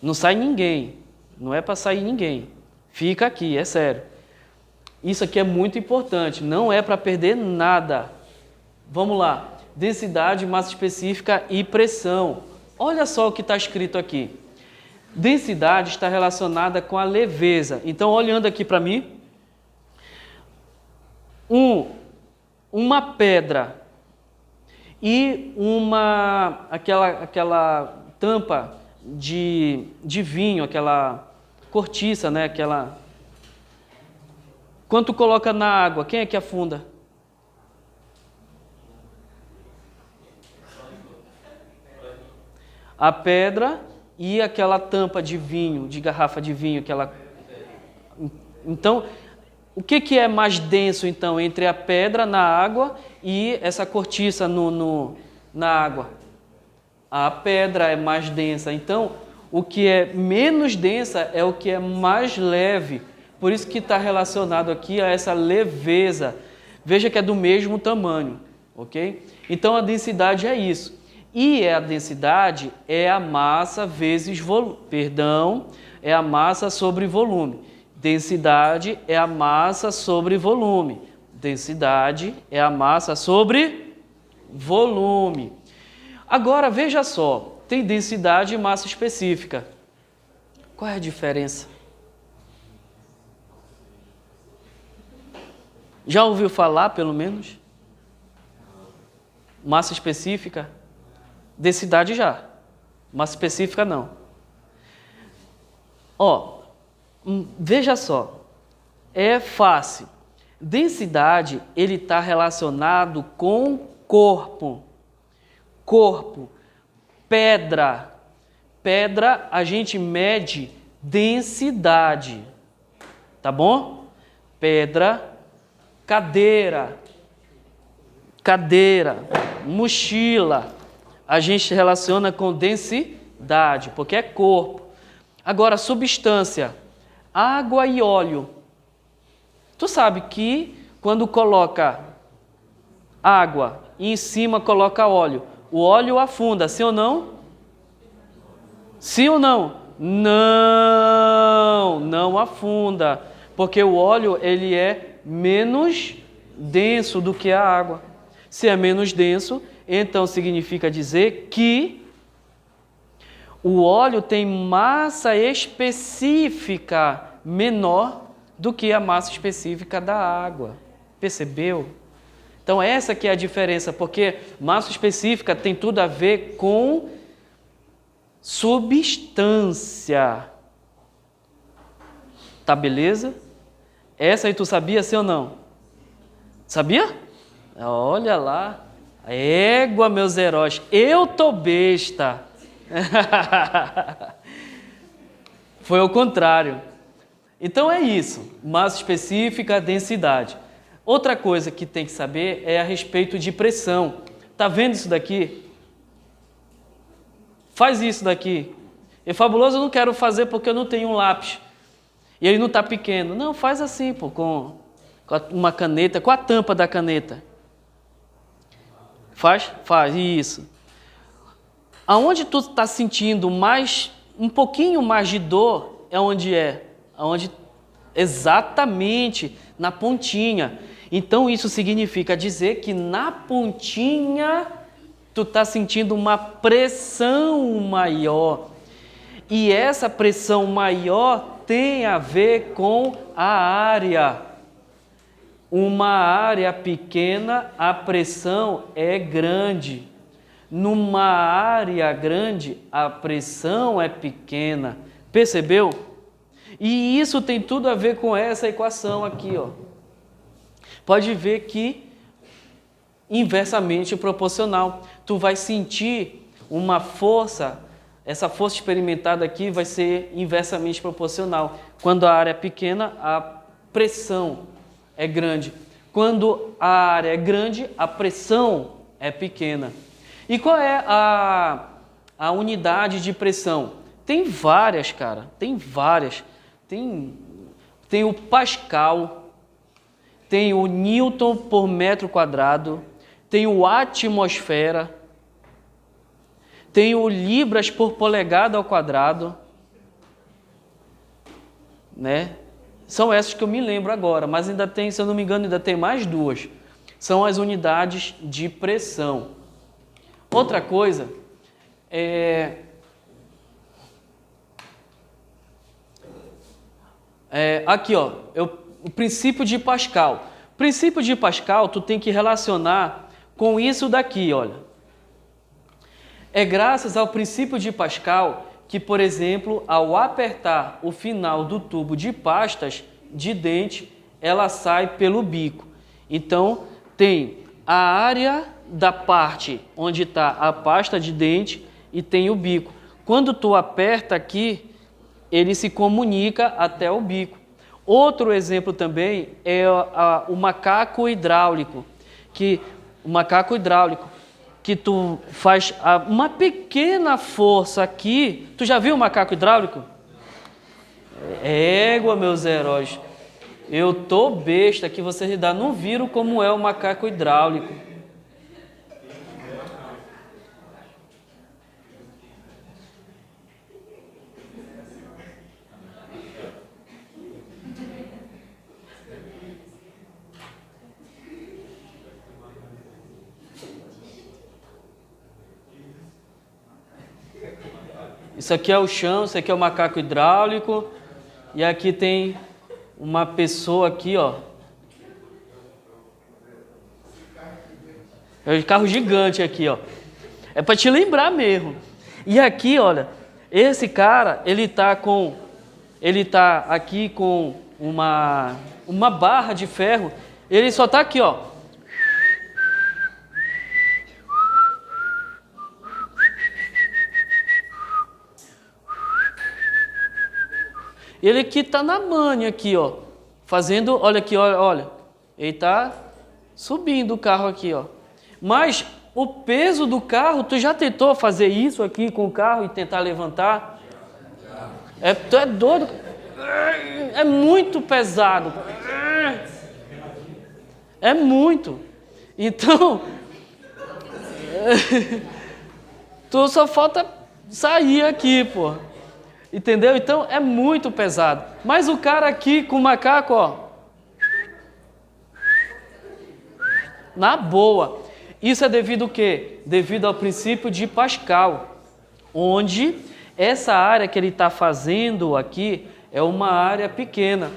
Não sai ninguém. Não é para sair ninguém. Fica aqui, é sério. Isso aqui é muito importante. Não é para perder nada. Vamos lá. Densidade, massa específica e pressão. Olha só o que está escrito aqui. Densidade está relacionada com a leveza. Então, olhando aqui para mim, uma pedra e aquela tampa de vinho, aquela cortiça, né? Quando tu coloca na água, quem é que afunda? A pedra e aquela tampa de vinho, de garrafa de vinho, Então, o que é mais denso, então, entre a pedra na água e essa cortiça na água? A pedra é mais densa. Então, o que é menos densa é o que é mais leve. Por isso que está relacionado aqui a essa leveza. Veja que é do mesmo tamanho, ok? Então, a densidade é isso. E a densidade é a massa vezes volume. É a massa sobre volume. Densidade é a massa sobre volume. Densidade é a massa sobre volume. Agora, veja só. Tem densidade e massa específica. Qual é a diferença? Já ouviu falar, pelo menos? Massa específica? Densidade já. Massa específica não. Ó, veja só. É fácil. Densidade, ele está relacionado com corpo. Corpo. Pedra. Pedra, a gente mede densidade. Tá bom? Pedra. Cadeira. Mochila. A gente relaciona com densidade, porque é corpo. Agora, substância, água e óleo. Tu sabe que quando coloca água e em cima coloca óleo, o óleo afunda, sim ou não? Sim ou não? Não afunda, porque o óleo ele é menos denso do que a água. Se é menos denso, então significa dizer que o óleo tem massa específica menor do que a massa específica da água. Percebeu? Então essa que é a diferença, porque massa específica tem tudo a ver com substância. Tá beleza? Essa aí tu sabia, sim ou não? Sabia? Olha lá. Égua, meus heróis. Eu tô besta. Foi ao contrário. Então é isso, massa específica, densidade. Outra coisa que tem que saber é a respeito de pressão. Tá vendo isso daqui? Faz isso daqui. E fabuloso eu não quero fazer porque eu não tenho um lápis. E ele não está pequeno. Não, faz assim, pô, com uma caneta, com a tampa da caneta. Faz? Faz, isso. Aonde tu está sentindo um pouquinho mais de dor, é onde é? Exatamente, na pontinha. Então isso significa dizer que na pontinha tu está sentindo uma pressão maior. E essa pressão maior tem a ver com a área. Uma área pequena, a pressão é grande. Numa área grande, a pressão é pequena. Percebeu? E isso tem tudo a ver com essa equação aqui, ó. Pode ver que inversamente proporcional. Tu vai sentir uma força, essa força experimentada aqui vai ser inversamente proporcional. Quando a área é pequena, a pressão é grande. Quando a área é grande, a pressão é pequena. E qual é a unidade de pressão? Tem várias, cara. Tem várias. Tem o Pascal, tem o Newton por metro quadrado, tem o atmosfera, tem o libras por polegada ao quadrado, né? São essas que eu me lembro agora, mas ainda tem, se eu não me engano, ainda tem mais duas. São as unidades de pressão. Outra coisa aqui, ó, o princípio de Pascal. O princípio de Pascal, tu tem que relacionar com isso daqui, olha. É graças ao princípio de Pascal que, por exemplo, ao apertar o final do tubo de pastas de dente, ela sai pelo bico. Então, tem a área da parte onde está a pasta de dente e tem o bico. Quando tu aperta aqui, ele se comunica até o bico. Outro exemplo também é o macaco hidráulico, que tu faz uma pequena força aqui. Tu já viu o macaco hidráulico? Égua, meus heróis. Eu tô besta que vocês ainda não viram como é o macaco hidráulico. Isso aqui é o chão, isso aqui é o macaco hidráulico. E aqui tem uma pessoa aqui, ó. É um carro gigante aqui, ó. É para te lembrar mesmo. E aqui, olha, esse cara, ele tá aqui com uma barra de ferro. Ele só tá aqui, ó. Ele aqui tá na manha aqui, ó, fazendo, olha aqui, olha, ele tá subindo o carro aqui, ó. Mas o peso do carro, tu já tentou fazer isso aqui com o carro e tentar levantar? Tu é doido? É muito pesado. É muito. Então, tu só falta sair aqui, pô. Entendeu? Então é muito pesado. Mas o cara aqui com o macaco, ó, na boa. Isso é devido ao quê? Devido ao princípio de Pascal, onde essa área que ele está fazendo aqui é uma área pequena.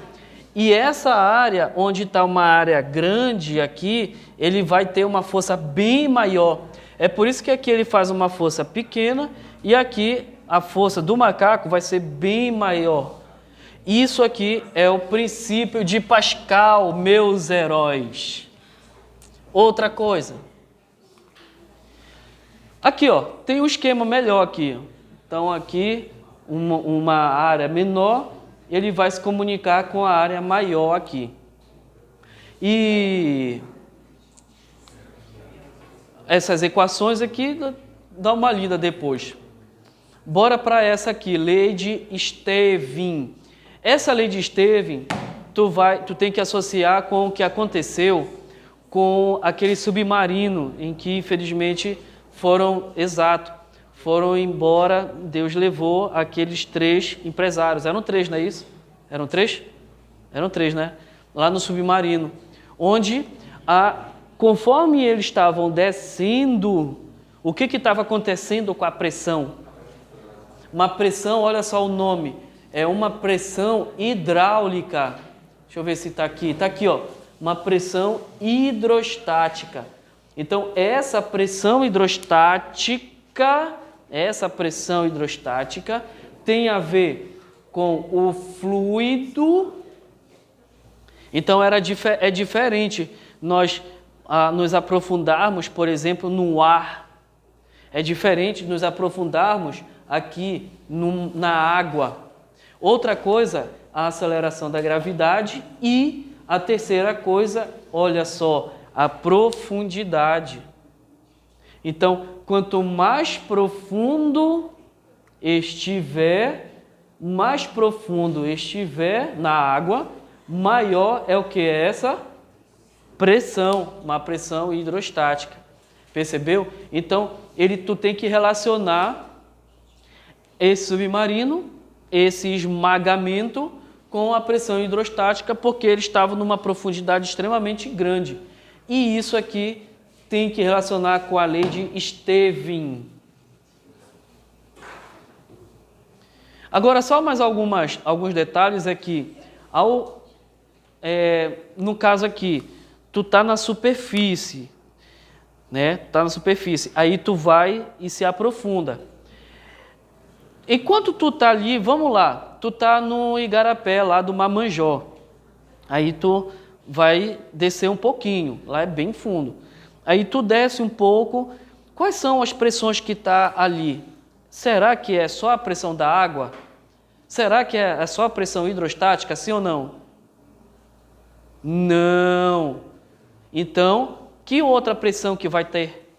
E essa área, onde está uma área grande aqui, ele vai ter uma força bem maior. É por isso que aqui ele faz uma força pequena e aqui a força do macaco vai ser bem maior. Isso aqui é o princípio de Pascal, meus heróis. Outra coisa. Aqui, ó, tem um esquema melhor aqui. Então, aqui, uma área menor ele vai se comunicar com a área maior aqui. E essas equações aqui, dá uma lida depois. Bora para essa aqui, lei de Stevin. Essa lei de Stevin, tu tem que associar com o que aconteceu com aquele submarino em que, infelizmente, foram embora, Deus levou aqueles 3 empresários. Eram 3, não é isso? Eram 3? Eram 3, né? Lá no submarino, onde, conforme eles estavam descendo, o que estava acontecendo com a pressão? Uma pressão, olha só o nome, é uma pressão hidráulica. Deixa eu ver se está aqui. Está aqui, ó, uma pressão hidrostática. Então, essa pressão hidrostática tem a ver com o fluido. Então, é diferente nós nos aprofundarmos, por exemplo, no ar. É diferente nos aprofundarmos aqui na água. Outra coisa, a aceleração da gravidade, e a terceira coisa, olha só, a profundidade. Então, quanto mais profundo estiver na água, maior é o que é essa pressão, uma pressão hidrostática. Percebeu? Então, tu tem que relacionar esse submarino, esse esmagamento, com a pressão hidrostática, porque eles estavam numa profundidade extremamente grande. E isso aqui tem que relacionar com a lei de Stevin. Agora, só mais alguns detalhes é que, no caso aqui, tu está na superfície, né? Tá na superfície, aí tu vai e se aprofunda. Enquanto tu tá ali, vamos lá, tu tá no igarapé lá do Mamanjó, aí tu vai descer um pouquinho, lá é bem fundo. Aí tu desce um pouco, quais são as pressões que tá ali? Será que é só a pressão da água? Será que é só a pressão hidrostática, sim ou não? Não. Então, que outra pressão que vai ter?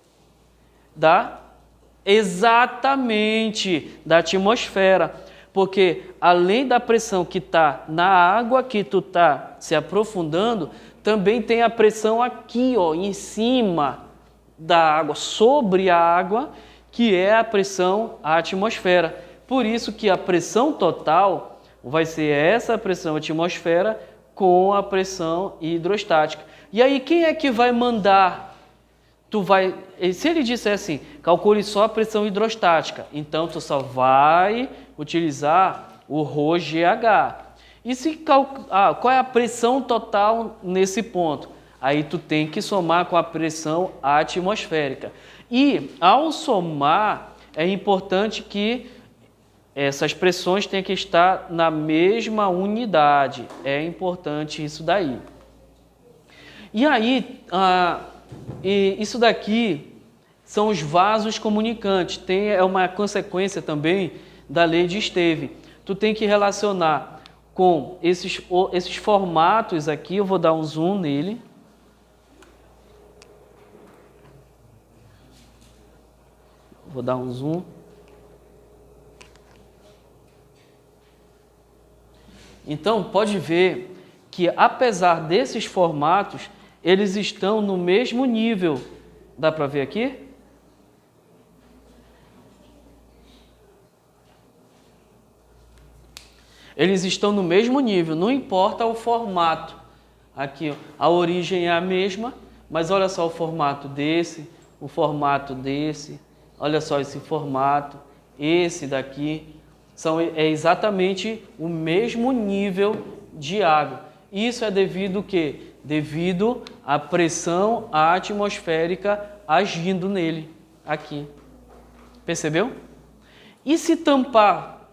Exatamente, da atmosfera. Porque além da pressão que está na água que tu está se aprofundando, também tem a pressão aqui, ó, em cima da água, sobre a água, que é a pressão atmosfera. Por isso que a pressão total vai ser essa pressão atmosfera com a pressão hidrostática. E aí quem é que vai mandar? Se ele disser assim, calcule só a pressão hidrostática, então tu só vai utilizar o ρGH. E qual é a pressão total nesse ponto? Aí tu tem que somar com a pressão atmosférica. E ao somar, é importante que essas pressões tenham que estar na mesma unidade. É importante isso daí. E aí, isso daqui são os vasos comunicantes. É uma consequência também da lei de Stevin. Tu tem que relacionar com esses formatos aqui. Eu vou dar um zoom nele. Vou dar um zoom. Então, pode ver que, apesar desses formatos, eles estão no mesmo nível. Dá para ver aqui? Eles estão no mesmo nível, não importa o formato. Aqui, a origem é a mesma, mas olha só o formato desse, olha só esse formato, esse daqui. É exatamente o mesmo nível de água. Isso é devido ao quê? Devido à pressão atmosférica agindo nele, aqui. Percebeu? E se tampar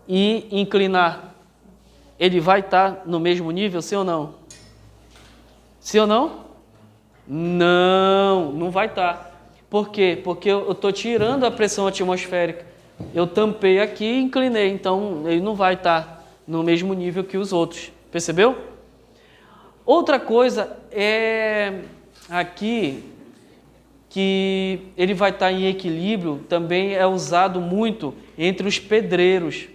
e inclinar, ele vai estar no mesmo nível, sim ou não? Sim ou não? Não, não vai estar. Por quê? Porque eu estou tirando a pressão atmosférica. eu tampei aqui e inclinei, então ele não vai estar no mesmo nível que os outros. Percebeu? Outra coisa é aqui que ele vai estar em equilíbrio, também é usado muito entre os pedreiros.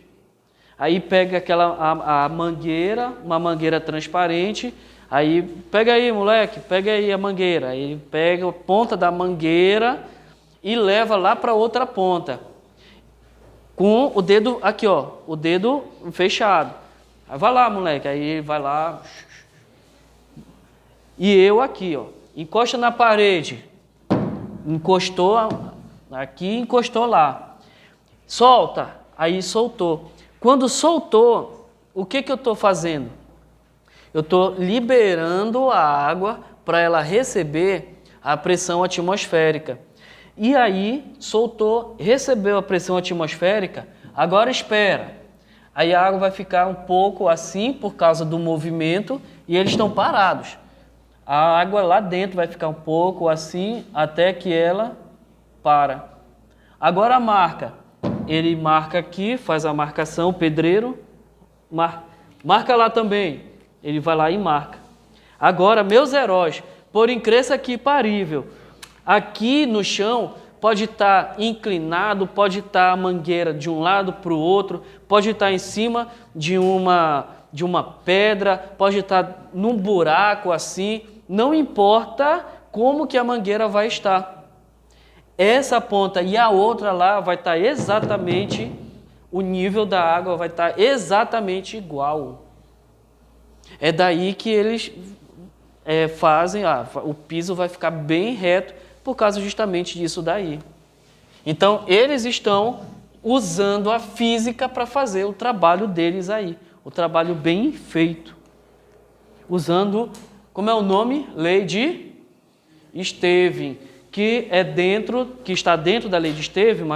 Aí pega a mangueira, uma mangueira transparente, aí pega aí, moleque, pega aí a mangueira. Aí ele pega a ponta da mangueira e leva lá para outra ponta. Com o dedo aqui, ó, o dedo fechado. Aí vai lá, moleque, aí ele vai lá. E eu aqui, ó, encosta na parede. Encostou aqui, encostou lá. Solta, aí soltou. Quando soltou, o que eu estou fazendo? Eu estou liberando a água para ela receber a pressão atmosférica. E aí, soltou, recebeu a pressão atmosférica, agora espera. Aí a água vai ficar um pouco assim por causa do movimento e eles estão parados. A água lá dentro vai ficar um pouco assim até que ela para. Agora marca. Ele marca aqui, faz a marcação, o pedreiro marca lá também. Ele vai lá e marca. Agora, meus heróis, porém cresça aqui parível. Aqui no chão pode estar inclinado, pode estar a mangueira de um lado para o outro, pode estar em cima de uma pedra, pode estar num buraco assim, não importa como que a mangueira vai estar. Essa ponta e a outra lá vai estar exatamente, o nível da água vai estar exatamente igual. É daí que eles fazem, o piso vai ficar bem reto por causa justamente disso daí. Então, eles estão usando a física para fazer o trabalho deles aí, o trabalho bem feito. Usando, como é o nome? Lei de Stevin, que está dentro da lei de Stevin,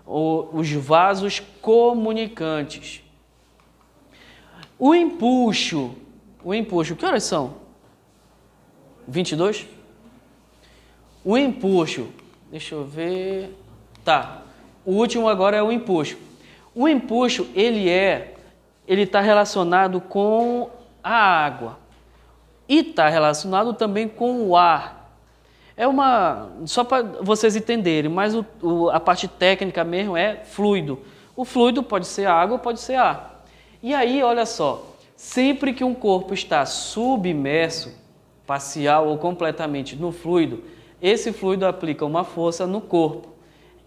os vasos comunicantes. O empuxo, que horas são? 22? O empuxo, deixa eu ver, tá, o último agora é o empuxo. O empuxo, ele está relacionado com a água e está relacionado também com o ar. Só para vocês entenderem, mas a parte técnica mesmo é fluido. O fluido pode ser água, pode ser ar. E aí, olha só, sempre que um corpo está submerso, parcial ou completamente no fluido, esse fluido aplica uma força no corpo.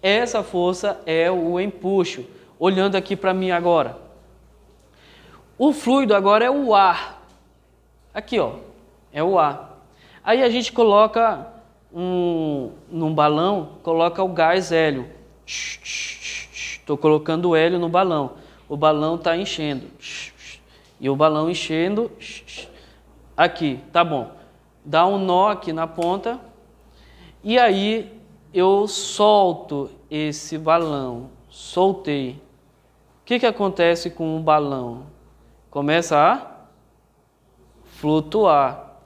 Essa força é o empuxo. Olhando aqui para mim agora. O fluido agora é o ar. Aqui, ó, é o ar. Aí a gente coloca num balão, coloca o gás hélio. Estou colocando o hélio no balão. O balão está enchendo. E o balão enchendo. Aqui, tá bom. Dá um nó aqui na ponta. E aí eu solto esse balão. Soltei. O que acontece com o balão? Começa a flutuar.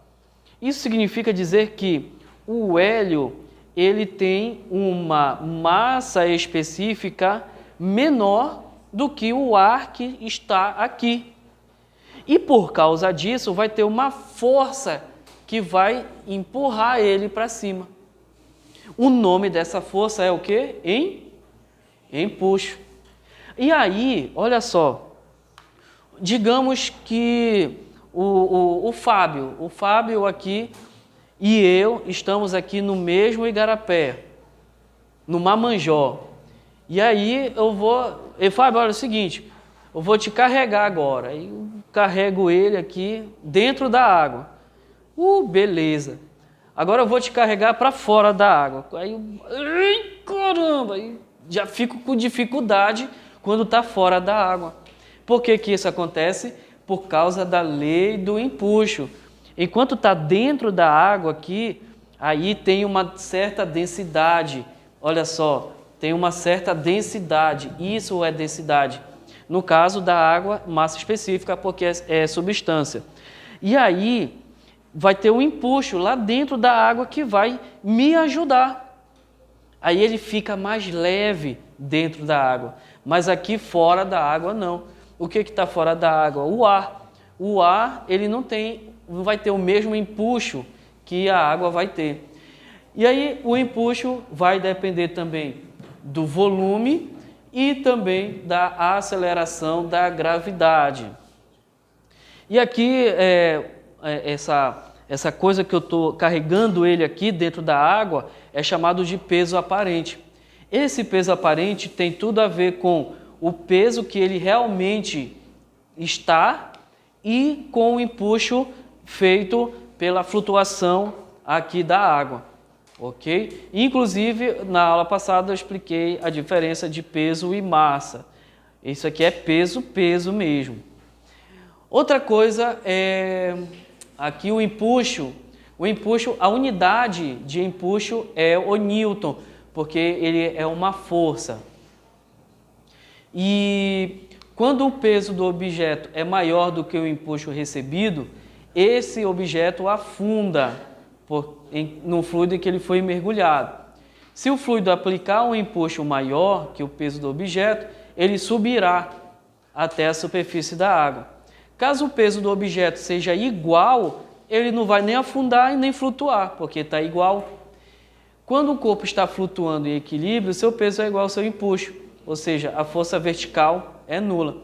Isso significa dizer que o hélio ele tem uma massa específica menor do que o ar que está aqui. E por causa disso vai ter uma força que vai empurrar ele para cima. O nome dessa força é o quê? Empuxo. E aí, olha só, digamos que o Fábio aqui e eu estamos aqui no mesmo igarapé, no Mamanjó. E aí Fábio, olha o seguinte, eu vou te carregar agora. Aí eu carrego ele aqui dentro da água. Beleza. Agora eu vou te carregar para fora da água. Aí caramba, aí já fico com dificuldade quando está fora da água. Por que isso acontece? Por causa da lei do empuxo. Enquanto está dentro da água aqui, aí tem uma certa densidade. Olha só, tem uma certa densidade. Isso é densidade. No caso da água, massa específica, porque é substância. E aí vai ter um empuxo lá dentro da água que vai me ajudar. Aí ele fica mais leve, dentro da água. Mas aqui fora da água não. O que está fora da água? O ar. O ar ele não vai ter o mesmo empuxo que a água vai ter. E aí o empuxo vai depender também do volume e também da aceleração da gravidade. E aqui, essa coisa que eu estou carregando ele aqui dentro da água é chamado de peso aparente. Esse peso aparente tem tudo a ver com o peso que ele realmente está e com o empuxo feito pela flutuação aqui da água, ok? Inclusive, na aula passada eu expliquei a diferença de peso e massa. Isso aqui é peso, peso mesmo. Outra coisa é aqui o empuxo. O empuxo, a unidade de empuxo é o Newton, porque ele é uma força. E quando o peso do objeto é maior do que o empuxo recebido, esse objeto afunda no fluido em que ele foi mergulhado. Se o fluido aplicar um empuxo maior que o peso do objeto, ele subirá até a superfície da água. Caso o peso do objeto seja igual, ele não vai nem afundar e nem flutuar, porque está igual. Quando o corpo está flutuando em equilíbrio, seu peso é igual ao seu empuxo, ou seja, a força vertical é nula.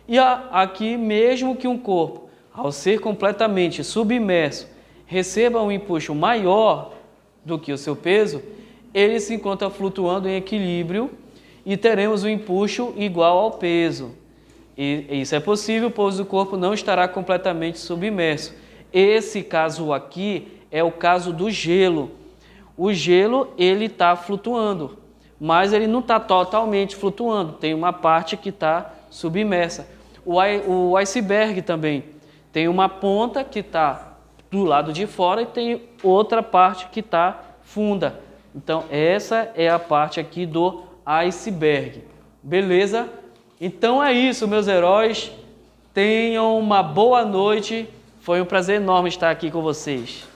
E aqui, mesmo que um corpo, ao ser completamente submerso, receba um empuxo maior do que o seu peso, ele se encontra flutuando em equilíbrio e teremos um empuxo igual ao peso. E isso é possível, pois o corpo não estará completamente submerso. Esse caso aqui é o caso do gelo. O gelo ele está flutuando, mas ele não está totalmente flutuando. Tem uma parte que está submersa. O iceberg também tem uma ponta que está do lado de fora e tem outra parte que está funda. Então essa é a parte aqui do iceberg. Beleza? Então é isso, meus heróis. Tenham uma boa noite. Foi um prazer enorme estar aqui com vocês.